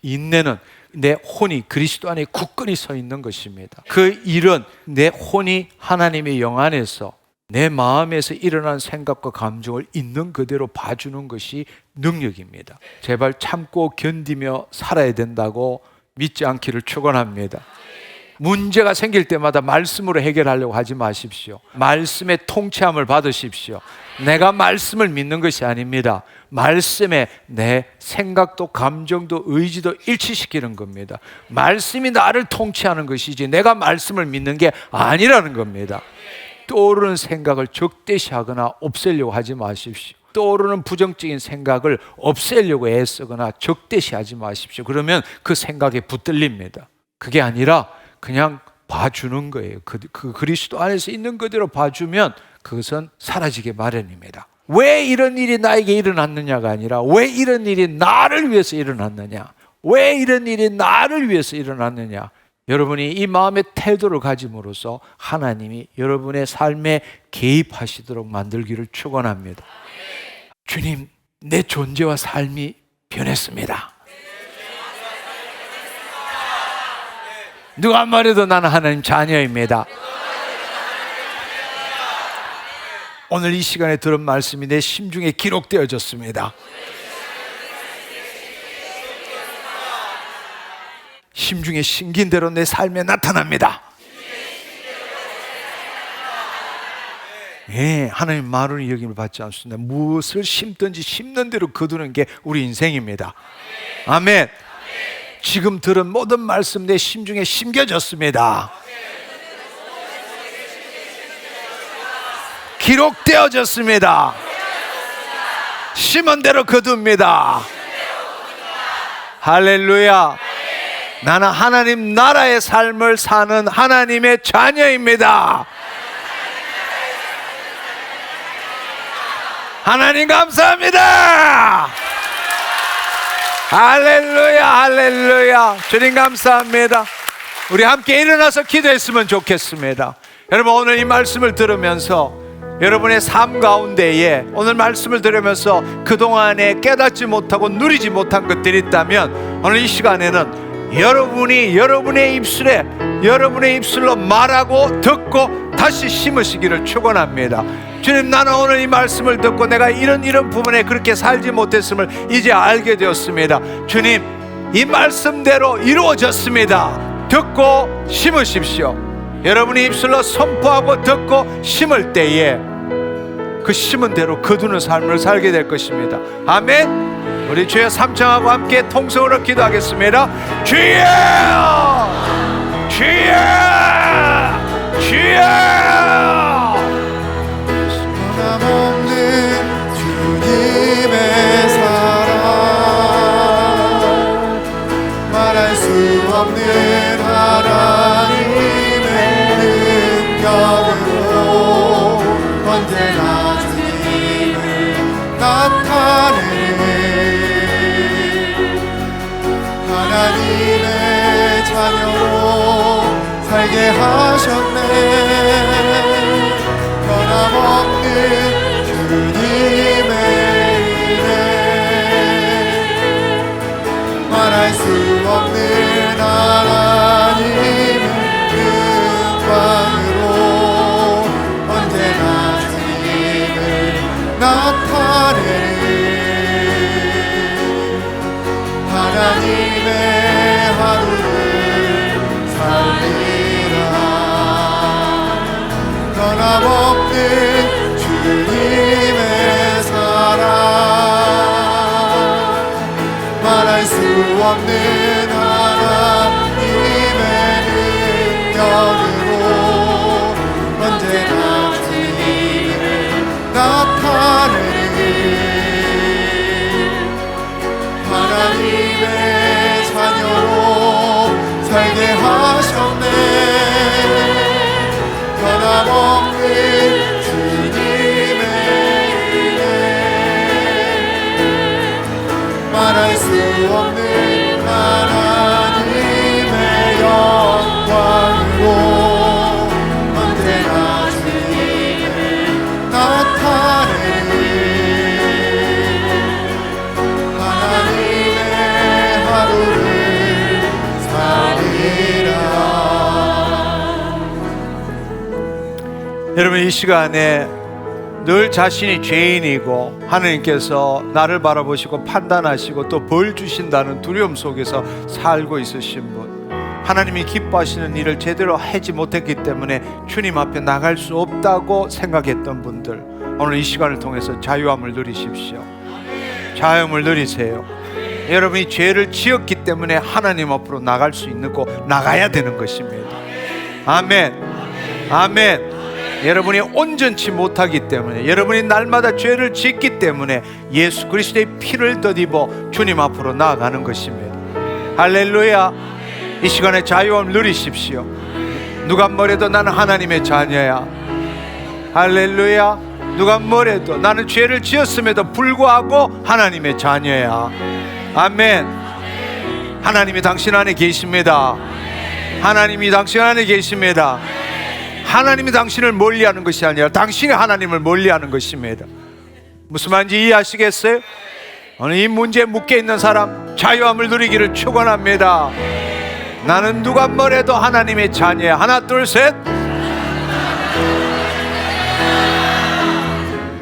인내는 내 혼이 그리스도 안에 굳건히 서 있는 것입니다. 그 일은 내 혼이 하나님의 영 안에서 내 마음에서 일어난 생각과 감정을 있는 그대로 봐주는 것이 능력입니다. 제발 참고 견디며 살아야 된다고 믿지 않기를 축원합니다. 문제가 생길 때마다 말씀으로 해결하려고 하지 마십시오. 말씀의 통치함을 받으십시오. 내가 말씀을 믿는 것이 아닙니다. 말씀에 내 생각도 감정도 의지도 일치시키는 겁니다. 말씀이 나를 통치하는 것이지 내가 말씀을 믿는 게 아니라는 겁니다. 떠오르는 생각을 적대시하거나 없애려고 하지 마십시오. 떠오르는 부정적인 생각을 없애려고 애쓰거나 적대시하지 마십시오. 그러면 그 생각에 붙들립니다. 그게 아니라 그냥 봐주는 거예요. 그 그리스도 안에서 있는 그대로 봐주면 그것은 사라지게 마련입니다. 왜 이런 일이 나에게 일어났느냐가 아니라 왜 이런 일이 나를 위해서 일어났느냐, 왜 이런 일이 나를 위해서 일어났느냐. 여러분이 이 마음의 태도를 가짐으로써 하나님이 여러분의 삶에 개입하시도록 만들기를 축원합니다. 주님, 내 존재와 삶이 변했습니다. 누가 말해도 나는 하나님 자녀입니다. 오늘 이 시간에 들은 말씀이 내 심중에 기록되어졌습니다. 심중에 심긴 대로 내 삶에 나타납니다. 예, 하나님 마루니 여김을 받지 않습니다. 무엇을 심든지 심는 대로 거두는 게 우리 인생입니다. 아멘. 지금 들은 모든 말씀 내 심중에 심겨졌습니다. 기록되어졌습니다. 심은 대로 거둡니다. 할렐루야. 나는 하나님 나라의 삶을 사는 하나님의 자녀입니다. 하나님 감사합니다. 할렐루야, 할렐루야. 주님 감사합니다. 우리 함께 일어나서 기도했으면 좋겠습니다. 여러분, 오늘 이 말씀을 들으면서 여러분의 삶 가운데에 오늘 말씀을 들으면서 그동안에 깨닫지 못하고 누리지 못한 것들이 있다면 오늘 이 시간에는 여러분이 여러분의 입술로 말하고 듣고 다시 심으시기를 축원합니다. 주님, 나는 오늘 이 말씀을 듣고 내가 이런 부분에 그렇게 살지 못했음을 이제 알게 되었습니다. 주님, 이 말씀대로 이루어졌습니다. 듣고 심으십시오. 여러분이 입술로 선포하고 듣고 심을 때에 그 심은 대로 거두는 삶을 살게 될 것입니다. 아멘. 우리 주여 삼창하고 함께 통성으로 기도하겠습니다. 주여! 주여! 주여! 변함없는 주님의 사랑, 말할 수 없는 하나님의 능력으로 언제나 주님을 나타내는 하나님의 자녀로 살게 하셨네. 변함없는 주님의 은혜, 말할 수 없는 하나님의 영광으로 언제나 주님을 나타내는 하나님의 하루를 살리라. 변함없는 주님의 사랑, 말할 수 없는 하나님의 능력으로 언제나 주님을 나타내는 하나님의 자녀로 살게 하셨네. 변함없는 주님의 은혜, 말할 수 없는 하나님의 영광으로 언제나 주님을 나타내는 하나님의 하루를 살리라. 여러분, 이 시간에 늘 자신이 죄인이고 하나님께서 나를 바라보시고 판단하시고 또 벌 주신다는 두려움 속에서 살고 있으신 분, 하나님이 기뻐하시는 일을 제대로 하지 못했기 때문에 주님 앞에 나갈 수 없다고 생각했던 분들, 오늘 이 시간을 통해서 자유함을 누리십시오. 자유함을 누리세요. 여러분이 죄를 지었기 때문에 하나님 앞으로 나갈 수 있는 거 나가야 되는 것입니다. 아멘. 아멘. 여러분이 온전치 못하기 때문에, 여러분이 날마다 죄를 짓기 때문에 예수 그리스도의 피를 덧입어 주님 앞으로 나아가는 것입니다. 할렐루야. 이 시간에 자유함을 누리십시오. 누가 뭐래도 나는 하나님의 자녀야. 할렐루야. 누가 뭐래도 나는 죄를 지었음에도 불구하고 하나님의 자녀야. 아멘. 하나님이 당신 안에 계십니다. 하나님이 당신 안에 계십니다. 하나님이 당신을 멀리하는 것이 아니라 당신이 하나님을 멀리하는 것입니다. 무슨 말인지 이해하시겠어요? 오늘 이 문제에 묶여있는 사람 자유함을 누리기를 축원합니다. 나는 누가 뭐래도 하나님의 자녀야. 하나 둘 셋.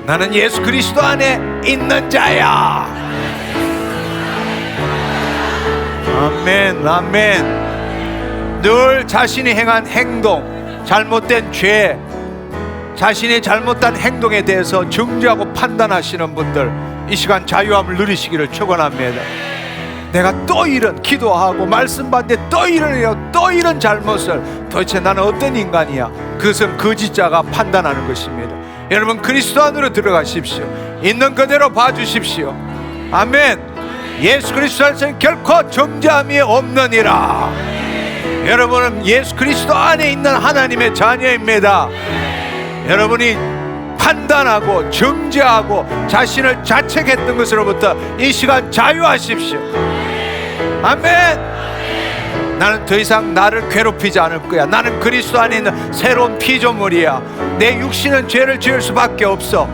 나는 예수 그리스도 안에 있는 자야. 아멘. 아멘. 늘 자신이 행한 행동, 잘못된 죄, 자신의 잘못된 행동에 대해서 정죄하고 판단하시는 분들, 이 시간 자유함을 누리시기를 축원합니다. 내가 또 이런 기도하고 말씀 받는데 또 이런 잘못을, 도대체 나는 어떤 인간이야? 그것은 거짓자가 판단하는 것입니다. 여러분, 그리스도 안으로 들어가십시오. 있는 그대로 봐주십시오. 아멘. 예수 그리스도 안에서는 결코 정죄함이 없느니라. 여러분은 예수 그리스도 안에 있는 하나님의 자녀입니다. 여러분이 판단하고 정죄하고 자신을 자책했던 것으로부터 이 시간 자유하십시오. 아멘. 나는 더 이상 나를 괴롭히지 않을 거야. 나는 그리스도 안에 있는 새로운 피조물이야. 내 육신은 죄를 지을 수밖에 없어.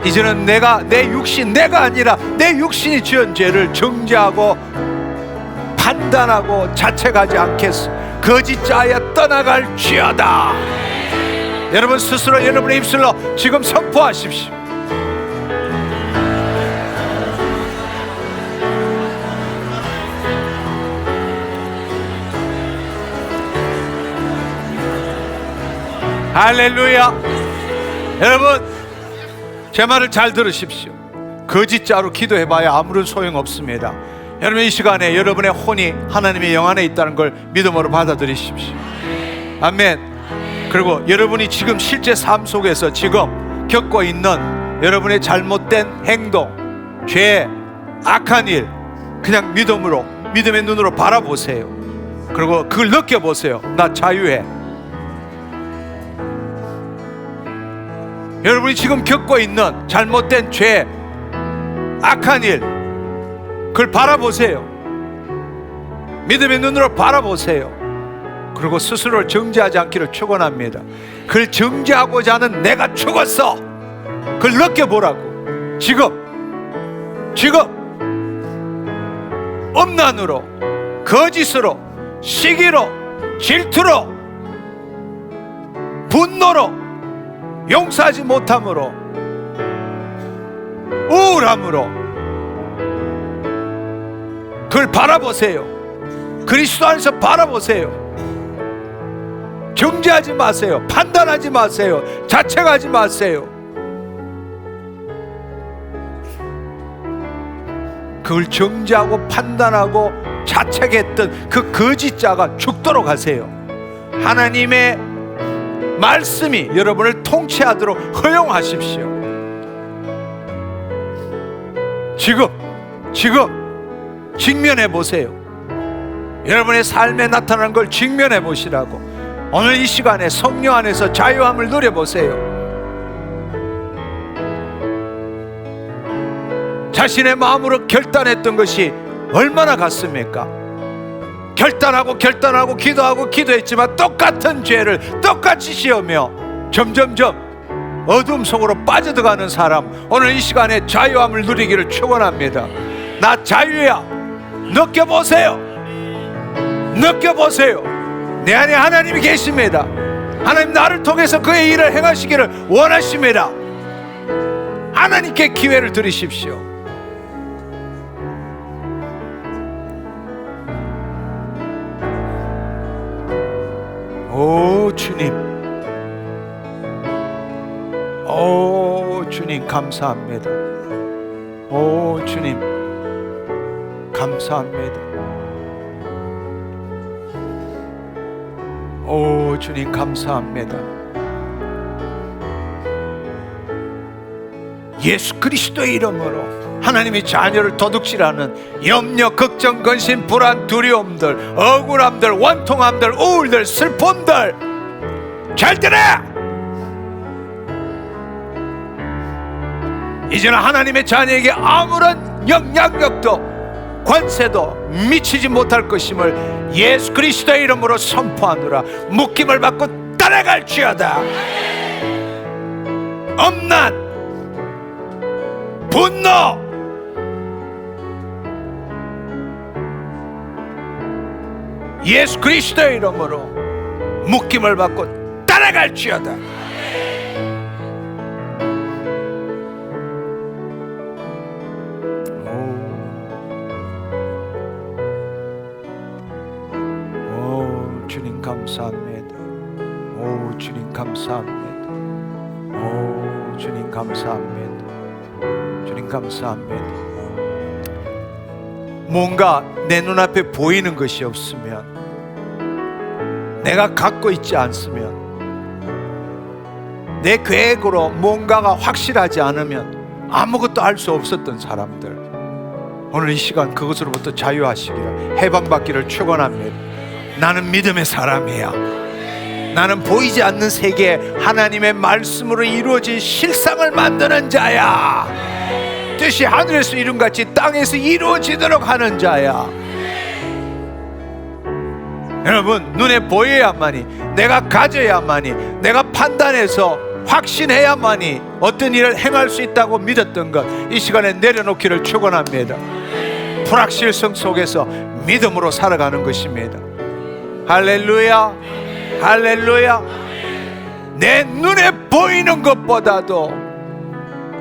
이제는 내가 아니라 내 육신이 지은 죄를 정죄하고 판단하고 자책하지 않겠어. 거짓자야 떠나갈지어다. 여러분 스스로 여러분의 입술로 지금 선포하십시오. 할렐루야. 여러분 제 말을 잘 들으십시오. 거짓자로 기도해봐야 아무런 소용없습니다. 여러분, 이 시간에 여러분의 혼이 하나님의 영 안에 있다는 걸 믿음으로 받아들이십시오. 아멘. 그리고 여러분이 지금 실제 삶 속에서 지금 겪고 있는 여러분의 잘못된 행동, 죄, 악한 일, 그냥 믿음의 눈으로 바라보세요. 그리고 그걸 느껴보세요. 나 자유해. 여러분이 지금 겪고 있는 잘못된 죄, 악한 일, 그걸 바라보세요. 믿음의 눈으로 바라보세요. 그리고 스스로를 정죄하지 않기를 축원합니다. 그걸 정죄하고자 하는 내가 죽었어, 그걸 느껴보라고. 지금 음란으로, 거짓으로, 시기로, 질투로, 분노로, 용서하지 못함으로, 우울함으로, 그걸 바라보세요. 그리스도 안에서 바라보세요. 정죄하지 마세요. 판단하지 마세요. 자책하지 마세요. 그걸 정죄하고 판단하고 자책했던 그 거짓자가 죽도록 하세요. 하나님의 말씀이 여러분을 통치하도록 허용하십시오. 지금 직면해 보세요. 여러분의 삶에 나타나는 걸 직면해 보시라고. 오늘 이 시간에 성령 안에서 자유함을 누려보세요. 자신의 마음으로 결단했던 것이 얼마나 같습니까? 결단하고 기도하고 기도했지만 똑같은 죄를 똑같이 지으며 점점점 어둠 속으로 빠져들어가는 사람, 오늘 이 시간에 자유함을 누리기를 축원합니다. 나 자유야. 느껴보세요. 내 안에 하나님이 계십니다. 하나님 나를 통해서 그의 일을 행하시기를 원하십니다. 하나님께 기회를 드리십시오. 오 주님, 오 주님 감사합니다. 오 주님 감사합니다. 오 주님 감사합니다. 예수 그리스도의 이름으로 하나님의 자녀를 도둑질하는 염려, 걱정, 근심, 불안, 두려움들, 억울함들, 원통함들, 우울들, 슬픔들 잘 들어! 이제는 하나님의 자녀에게 아무런 영향력도 관세도 미치지 못할 것임을 예수 그리스도의 이름으로 선포하노라. 묶임을 받고 따라갈지어다. 엄난, 분노, 예수 그리스도의 이름으로 묶임을 받고 따라갈지어다. 오 주님 감사합니다. 오 주님 감사합니다. 오 주님 감사합니다. 주님 감사합니다. 뭔가 내 눈앞에 보이는 것이 없으면, 내가 갖고 있지 않으면, 내 계획으로 뭔가가 확실하지 않으면 아무것도 할 수 없었던 사람들, 오늘 이 시간 그것으로부터 자유하시기를, 해방받기를 축원합니다. 나는 믿음의 사람이야. 나는 보이지 않는 세계에 하나님의 말씀으로 이루어진 실상을 만드는 자야. 뜻이 하늘에서 이룬같이 땅에서 이루어지도록 하는 자야. 여러분, 눈에 보여야만이, 내가 가져야만이, 내가 판단해서 확신해야만이 어떤 일을 행할 수 있다고 믿었던 것, 이 시간에 내려놓기를 축원합니다. 불확실성 속에서 믿음으로 살아가는 것입니다. 할렐루야, 할렐루야. 내 눈에 보이는 것보다도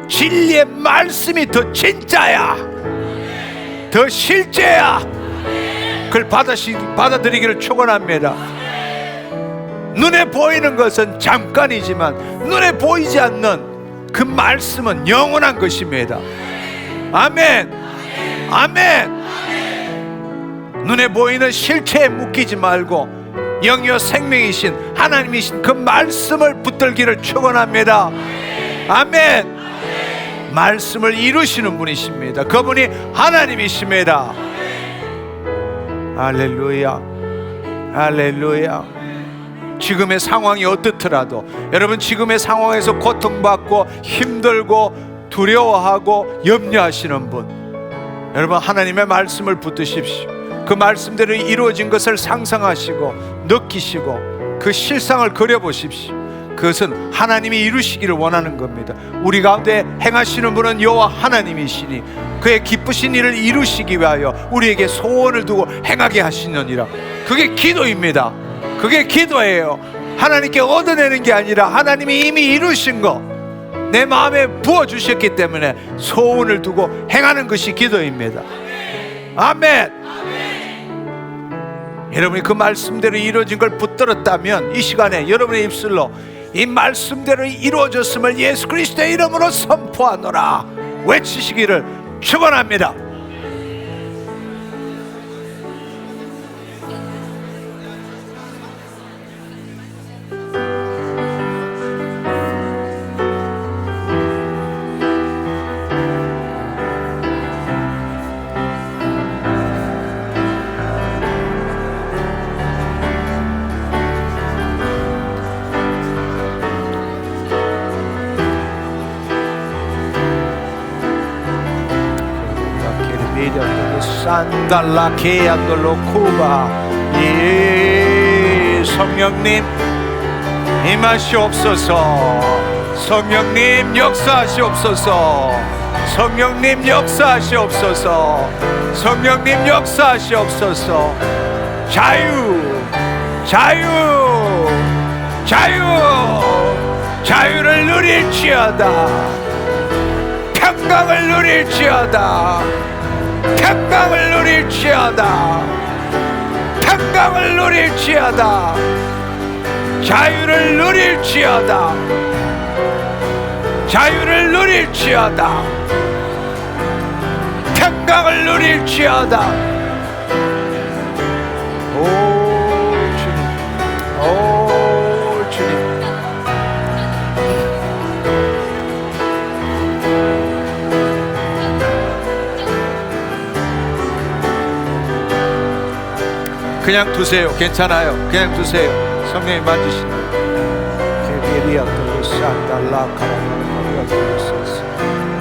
진리의 말씀이 더 진짜야, 더 실제야. 그걸 받아들이기를 축원합니다. 눈에 보이는 것은 잠깐이지만 눈에 보이지 않는 그 말씀은 영원한 것입니다. 아멘. 아멘. 눈에 보이는 실체에 묶이지 말고 영이요 생명이신 하나님이신 그 말씀을 붙들기를 축원합니다. 아멘. 말씀을 이루시는 분이십니다. 그분이 하나님이십니다. 할렐루야. 할렐루야. 지금의 상황이 어떻더라도 여러분 지금의 상황에서 고통받고 힘들고 두려워하고 염려하시는 분, 여러분 하나님의 말씀을 붙드십시오. 그 말씀대로 이루어진 것을 상상하시고 느끼시고 그 실상을 그려보십시오. 그것은 하나님이 이루시기를 원하는 겁니다. 우리 가운데 행하시는 분은 여호와 하나님이시니 그의 기쁘신 일을 이루시기 위하여 우리에게 소원을 두고 행하게 하시느니라. 그게 기도입니다. 그게 기도예요. 하나님께 얻어내는 게 아니라 하나님이 이미 이루신 거 내 마음에 부어주셨기 때문에 소원을 두고 행하는 것이 기도입니다. 아멘. 여러분이 그 말씀대로 이루어진 걸 붙들었다면 이 시간에 여러분의 입술로 이 말씀대로 이루어졌음을 예수 그리스도의 이름으로 선포하노라 외치시기를 축원합니다. 산달라케안돌로쿠바. 예, 성령님 임하시옵소서. 성령님 역사하시옵소서. 성령님 역사하시옵소서. 성령님 역사하시옵소서. 자유, 자유, 자유, 자유를 누릴지어다. 평강을 누릴지어다. 평강을 누릴지어다. 평강을 누릴지어다. 자유를 누릴지어다. 자유를 누릴지어다. 평강을 누릴지어다. 오 주님, 오 주님. 그냥 두세요. 괜찮아요. 그냥 두세요. 성령님 만지신다.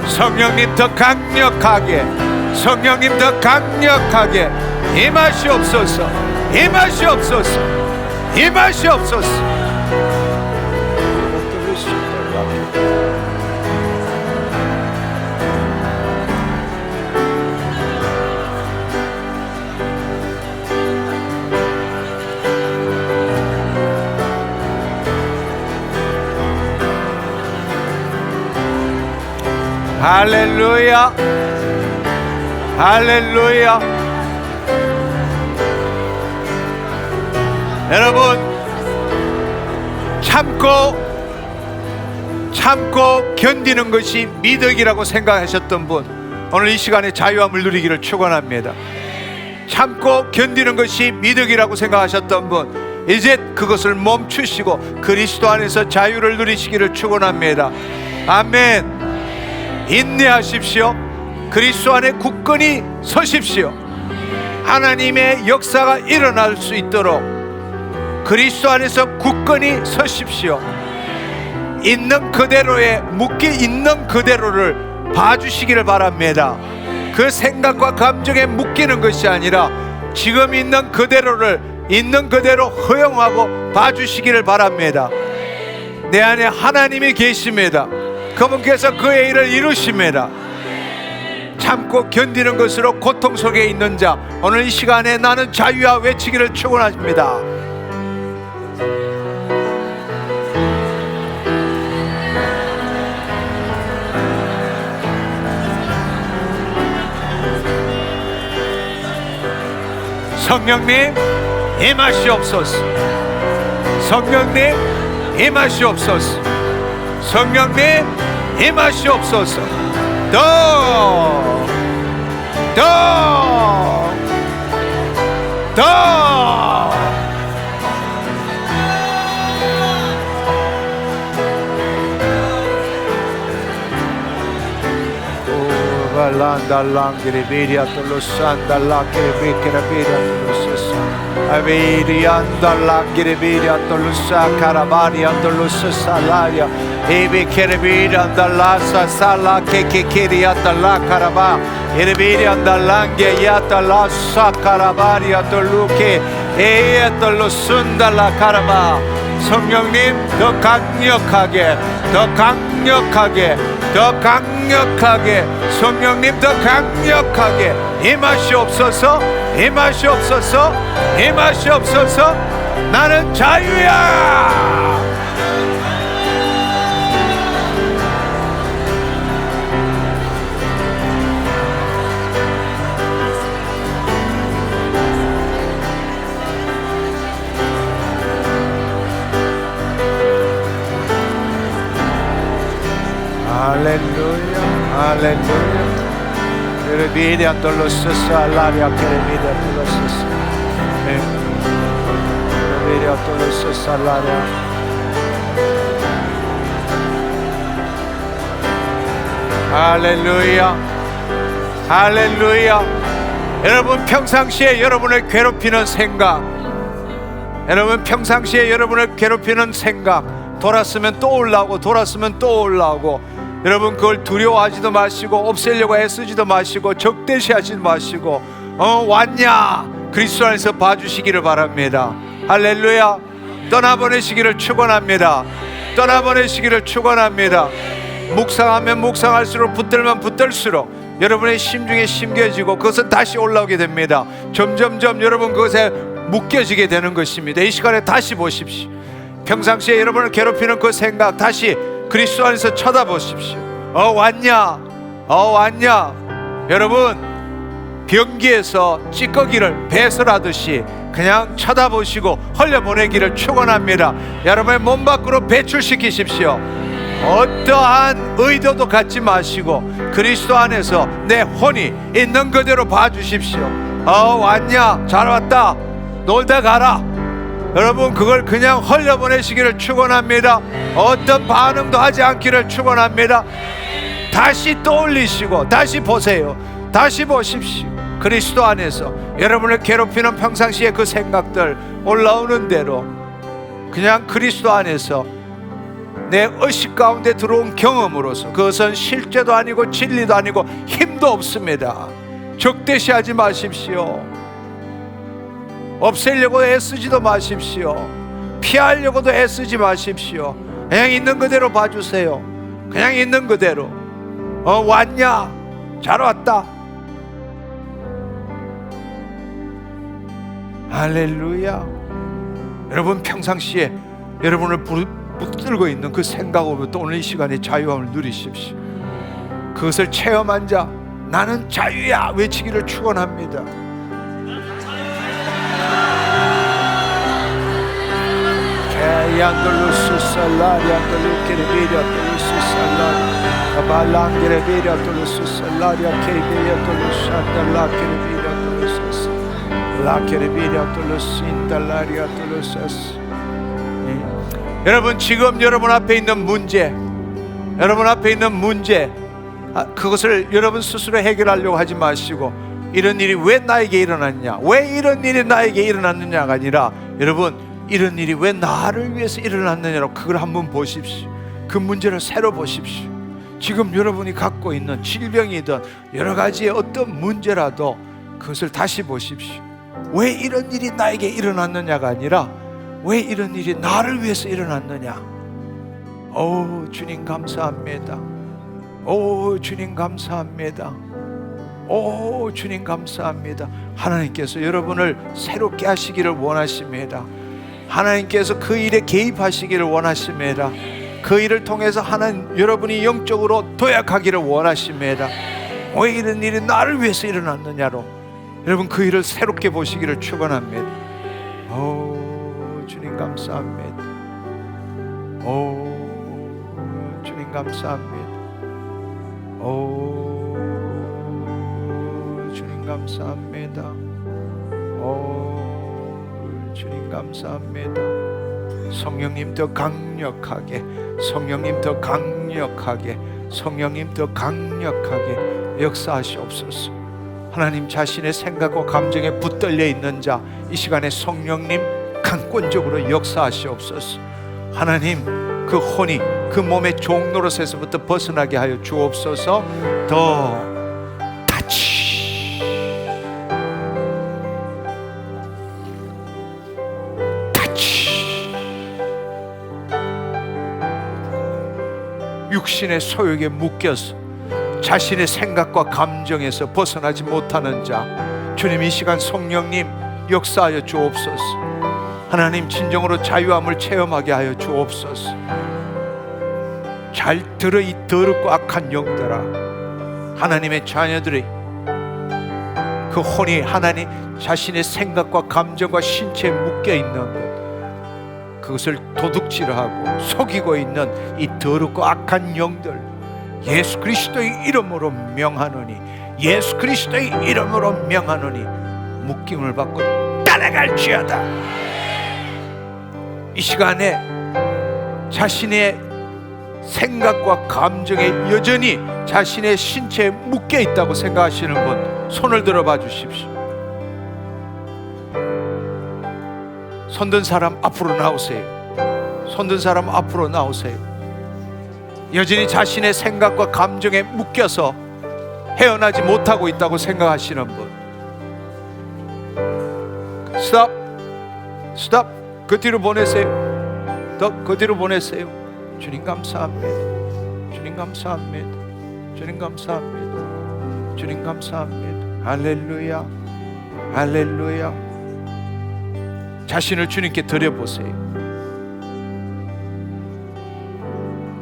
성령님 더 강력하게, 성령님 더 강력하게 임하시옵소서. 임하시옵소서. 임하시옵소서. 할렐루야. 할렐루야. 여러분 참고 견디는 것이 미덕이라고 생각하셨던 분, 오늘 이 시간에 자유함을 누리기를 축원합니다. 참고 견디는 것이 미덕이라고 생각하셨던 분, 이제 그것을 멈추시고 그리스도 안에서 자유를 누리시기를 축원합니다. 아멘. 인내하십시오. 그리스도 안에 굳건히 서십시오. 하나님의 역사가 일어날 수 있도록 그리스도 안에서 굳건히 서십시오. 있는 그대로의 묶여 있는 그대로를 봐주시기를 바랍니다. 그 생각과 감정에 묶이는 것이 아니라 지금 있는 그대로를 있는 그대로 허용하고 봐주시기를 바랍니다. 내 안에 하나님이 계십니다. 그분께서 그의 일을 이루십니다. 참고 견디는 것으로 고통 속에 있는 자, 오늘 이 시간에 나는 자유야 외치기를 축원합니다. 성령님 임하시옵소서. 성령님 임하시옵소서. 성령님 임하시옵소서. 더 더 발란달랑기리 비리아톨로산달라키리 비키라 비리아톨로스사 아비리안달랑기리 비리아톨로사 카라바리아톨로스살라야 이비키리 비리안달라사 살라케키키리아탈라 카라바 이리비리안달랑게 야탈라사 카라바리아톨루케 에야톨로순달라 카라바 성령님 더 강력하게 더 강력하게 더 강력하게 성령님 더 강력하게 임하시옵소서 임하시옵소서 임하시옵소서 나는 자유야 할렐루야 할렐루야 케레비리아 돌로스사 알라리아 케레비리아 돌로스사 케레비리아 돌로스사 알라리아 할렐루야 할렐루야 여러분 평상시에 여러분을 괴롭히는 생각 여러분 평상시에 여러분을 괴롭히는 생각 돌았으면 또 올라오고 돌았으면 또 올라오고 여러분 그걸 두려워하지도 마시고 없애려고 애쓰지도 마시고 적대시하지도 마시고 왔냐 그리스도 안에서 봐주시기를 바랍니다. 할렐루야 떠나보내시기를 축원합니다. 떠나보내시기를 축원합니다. 묵상하면 묵상할수록 붙들면 붙들수록 여러분의 심중에 심겨지고 그것은 다시 올라오게 됩니다. 점점점 여러분 그것에 묶여지게 되는 것입니다. 이 시간에 다시 보십시오. 평상시에 여러분을 괴롭히는 그 생각 다시 그리스도 안에서 쳐다보십시오. 왔냐 왔냐 여러분 변기에서 찌꺼기를 배설하듯이 그냥 쳐다보시고 흘려보내기를 축원합니다. 여러분의 몸 밖으로 배출시키십시오. 어떠한 의도도 갖지 마시고 그리스도 안에서 내 혼이 있는 그대로 봐주십시오. 왔냐 잘 왔다 놀다 가라 여러분 그걸 그냥 흘려보내시기를 축원합니다. 어떤 반응도 하지 않기를 축원합니다. 다시 떠올리시고 다시 보세요. 다시 보십시오. 그리스도 안에서 여러분을 괴롭히는 평상시에 그 생각들 올라오는 대로 그냥 그리스도 안에서 내 의식 가운데 들어온 경험으로서 그것은 실제도 아니고 진리도 아니고 힘도 없습니다. 적대시하지 마십시오. 없애려고 애쓰지도 마십시오. 피하려고도 애쓰지 마십시오. 그냥 있는 그대로 봐주세요. 그냥 있는 그대로 왔냐 잘 왔다 할렐루야. 여러분 평상시에 여러분을 붙들고 있는 그 생각으로부터 오늘 이 시간에 자유함을 누리십시오. 그것을 체험한 자 나는 자유야 외치기를 축원합니다. Yandolusu salari andolukere beria tolusu salari abalangere beria tolusu salari akere beria tolusu andala kere beria tolusu la kere beria tolusu indalaria tolusu. 여러분 지금 여러분 앞에 있는 문제 여러분 앞에 있는 문제 그것을 여러분 스스로 해결하려고 하지 마시고 이런 일이 왜 나에게 일어났냐 왜 이런 일이 나에게 일어났느냐가 아니라 여러분 이런 일이 왜 나를 위해서 일어났느냐로 그걸 한번 보십시오. 그 문제를 새로 보십시오. 지금 여러분이 갖고 있는 질병이든 여러 가지의 어떤 문제라도 그것을 다시 보십시오. 왜 이런 일이 나에게 일어났느냐가 아니라 왜 이런 일이 나를 위해서 일어났느냐. 오 주님 감사합니다. 오 주님 감사합니다. 오 주님 감사합니다. 하나님께서 여러분을 새롭게 하시기를 원하십니다. 하나님께서 그 일에 개입하시기를 원하십니다. 그 일을 통해서 하나님 여러분이 영적으로 도약하기를 원하십니다. 왜 이런 일이 나를 위해서 일어났느냐로 여러분 그 일을 새롭게 보시기를 축원합니다. 오 주님 감사합니다. 오 주님 감사합니다. 오 주님 감사합니다. 오, 주님 감사합니다. 성령님 더 강력하게, 성령님 더 강력하게, 성령님 더 강력하게 역사하시옵소서. 하나님, 자신의 생각과 감정에 붙들려 있는 자, 이 시간에 성령님 강권적으로 역사하시옵소서. 하나님, 그 혼이 그 몸의 종노릇에서부터 벗어나게 하여 주옵소서. 더 터치, 터치. 육신의 소욕에 묶여서 자신의 생각과 감정에서 벗어나지 못하는 자, 주님, 이 시간 성령님 역사하여 주옵소서. 하나님, 진정으로 자유함을 체험하게 하여 주옵소서. 잘 들어, 이 더럽고 악한 영들아. 하나님의 자녀들이 그 혼이 하나님 자신의 생각과 감정과 신체에 묶여 있는 것, 그것을 도둑질하고 속이고 있는 이 더럽고 악한 영들, 예수 그리스도의 이름으로 명하노니, 예수 그리스도의 이름으로 명하노니 묶임을 받고 따라갈지어다. 이 시간에 자신의 생각과 감정에 여전히 자신의 신체에 묶여 있다고 생각하시는 분, 손을 들어봐 주십시오. 손든 사람 앞으로 나오세요. 손든 사람 앞으로 나오세요. 여전히 자신의 생각과 감정에 묶여서 헤어나지 못하고 있다고 생각하시는 분, 스탑, 스탑. 그 뒤로 보내세요. 더 그 뒤로 보내세요. 주님 감사합니다. 주님 감사합니다. 주님 감사합니다. 주님 감사합니다. 할렐루야, 할렐루야. 자신을 주님께 드려보세요.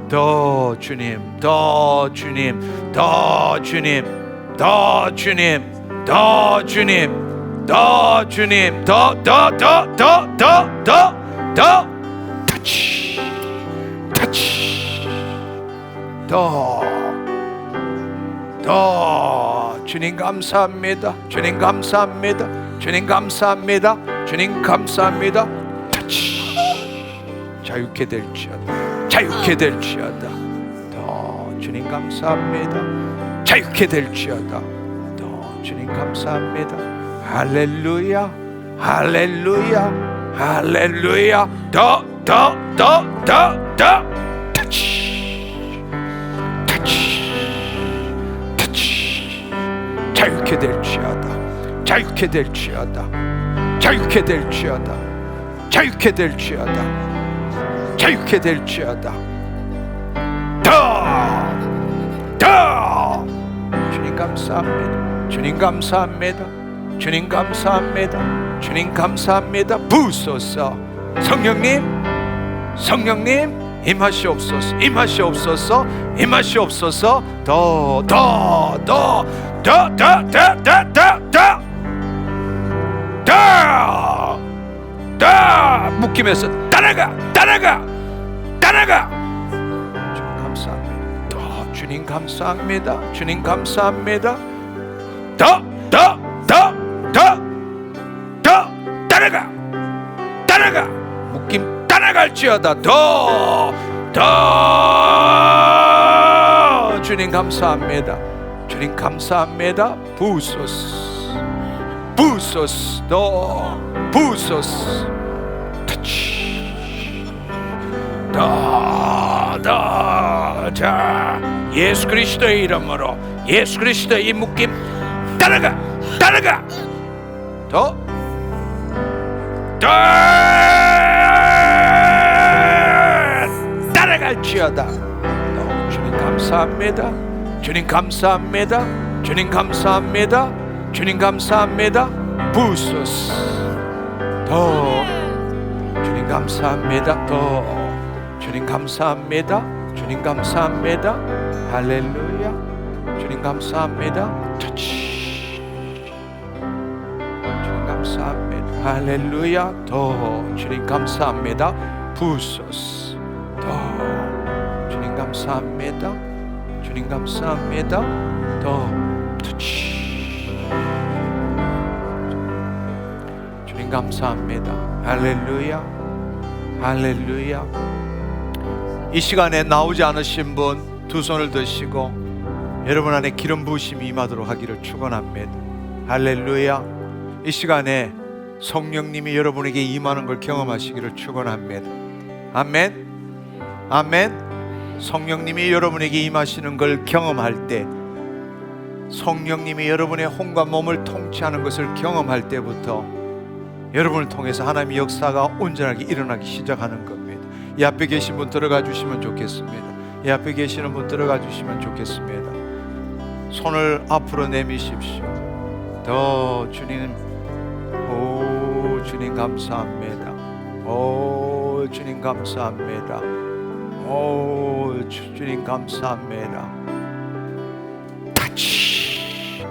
더 주님, 더 주님, 더 주님, 더 주님, 더 주님, 더 주님, 더 터치, 터치, 더 주님 감사합니다. 주님 감사합니다. 주님 감사합니다. 주님 감사합니다. 터치, 자유케 될지어다. 자유케 될지어다. 더 주님 감사합니다. 자유케 될지어다. 더 주님 감사합니다. 할렐루야, 할렐루야, 할렐루야. 더 터치, 터치, 터치. 자유케 될지어다. 자유케 될지어다. 자유케 될지어다. 자유케 될지어다. 자유케 될지어다. 더 주님 감사합니다. 주님 감사합니다. 주님 감사합니다. 주님 감사합니다. 부소서. 성령님, 성령님 임하시옵소서. 임하시옵소서. 임하시옵소서. 더 묶임에서 따라가. 주님 감사합니다. 더 주님 감사합니다. 주님 감사합니다. 더 따라가. 묶임 따라갈지어다. 더 주님 감사합니다. 주님 감사합니다. 부소스 더 부소스 터치 자, 예수 그리스도의 이름으로, 예수 그리스도의 이 묶임 따라가. 더 따라갈지어다. 주님 감사합니다. 주님 감사합니다. 주님 감사합니다. 주님 감사합니다. 부소스 더 주님 감사합니다. 더 주님 감사합니다. 주님 감사합니다. 할렐루야. 주님 감사합니다. 터치 주님 감사합니다. 할렐루야. 더 주님 감사합니다. 부소스 더 주님 감사합니다. 주님 감사합니다. 더 터치 주님 감사합니다. 할렐루야, 할렐루야. 이 시간에 나오지 않으신 분 두 손을 드시고 여러분 안에 기름 부으심이 임하도록 하기를 축원합니다. 할렐루야. 이 시간에 성령님이 여러분에게 임하는 걸 경험하시기를 축원합니다. 아멘, 아멘. 성령님이 여러분에게 임하시는 걸 경험할 때, 성령님이 여러분의 혼과 몸을 통치하는 것을 경험할 때부터 여러분을 통해서 하나님의 역사가 온전하게 일어나기 시작하는 겁니다. 이 앞에 계신 분 들어가 주시면 좋겠습니다. 이 앞에 계시는 분 들어가 주시면 좋겠습니다. 손을 앞으로 내미십시오. 더 주님, 오 주님 감사합니다. 오 주님 감사합니다. 오 주님 감사합니다. 터치,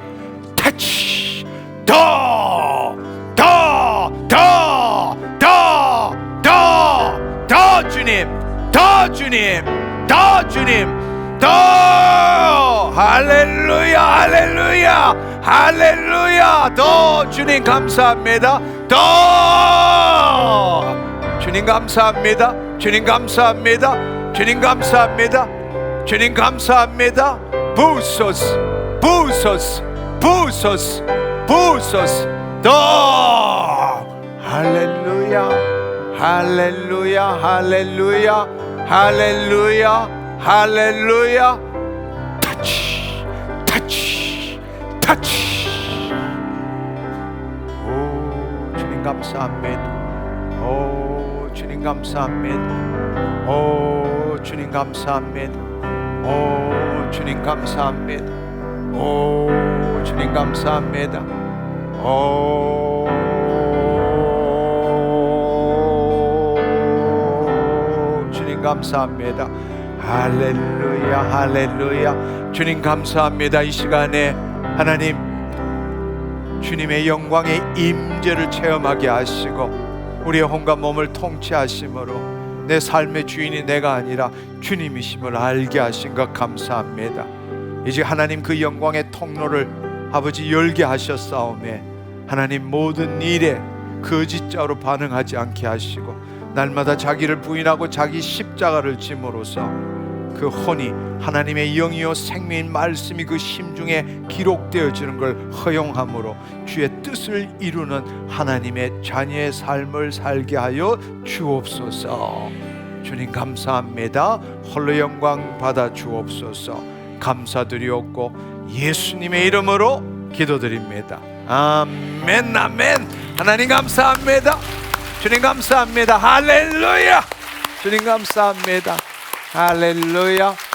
터치, 더 주님, 더 주님, 더 주님, 더 할렐루야, 할렐루야, 할렐루야. 더 주님 감사합니다. 더 주님 감사합니다. 주님 감사합니다. 주님 감사합니다. 주님 감사합니다. 부소스, 부소스, 부소스, 부소스. 더 할렐루야, 할렐루야, 할렐루야, 할렐루야, 할렐루야. 터치, 터치, 터치. 오 주님 감사합니다. 오 주님 감사합니다. 오 주님 감사합니다. 오 주님 감사합니다. 오 주님 감사합니다. 오 주님 감사합니다. 할렐루야, 할렐루야. 주님 감사합니다. 이 시간에 하나님 주님의 영광의 임재를 체험하게 하시고 우리의 혼과 몸을 통치하심으로 내 삶의 주인이 내가 아니라 주님이심을 알게 하신 것 감사합니다. 이제 하나님 그 영광의 통로를 아버지 열게 하셨사오매 하나님 모든 일에 거짓자로 반응하지 않게 하시고 날마다 자기를 부인하고 자기 십자가를 짐으로써 그 혼이 하나님의 영이요 생명인 말씀이 그 심중에 기록되어지는 걸 허용함으로 주의 뜻을 이루는 하나님의 자녀의 삶을 살게 하여 주옵소서. 주님 감사합니다. 홀로 영광 받아 주옵소서. 감사드리옵고 예수님의 이름으로 기도드립니다. 아멘, 아멘. 하나님 감사합니다. 주님 감사합니다. 할렐루야. 주님 감사합니다. 할렐루야.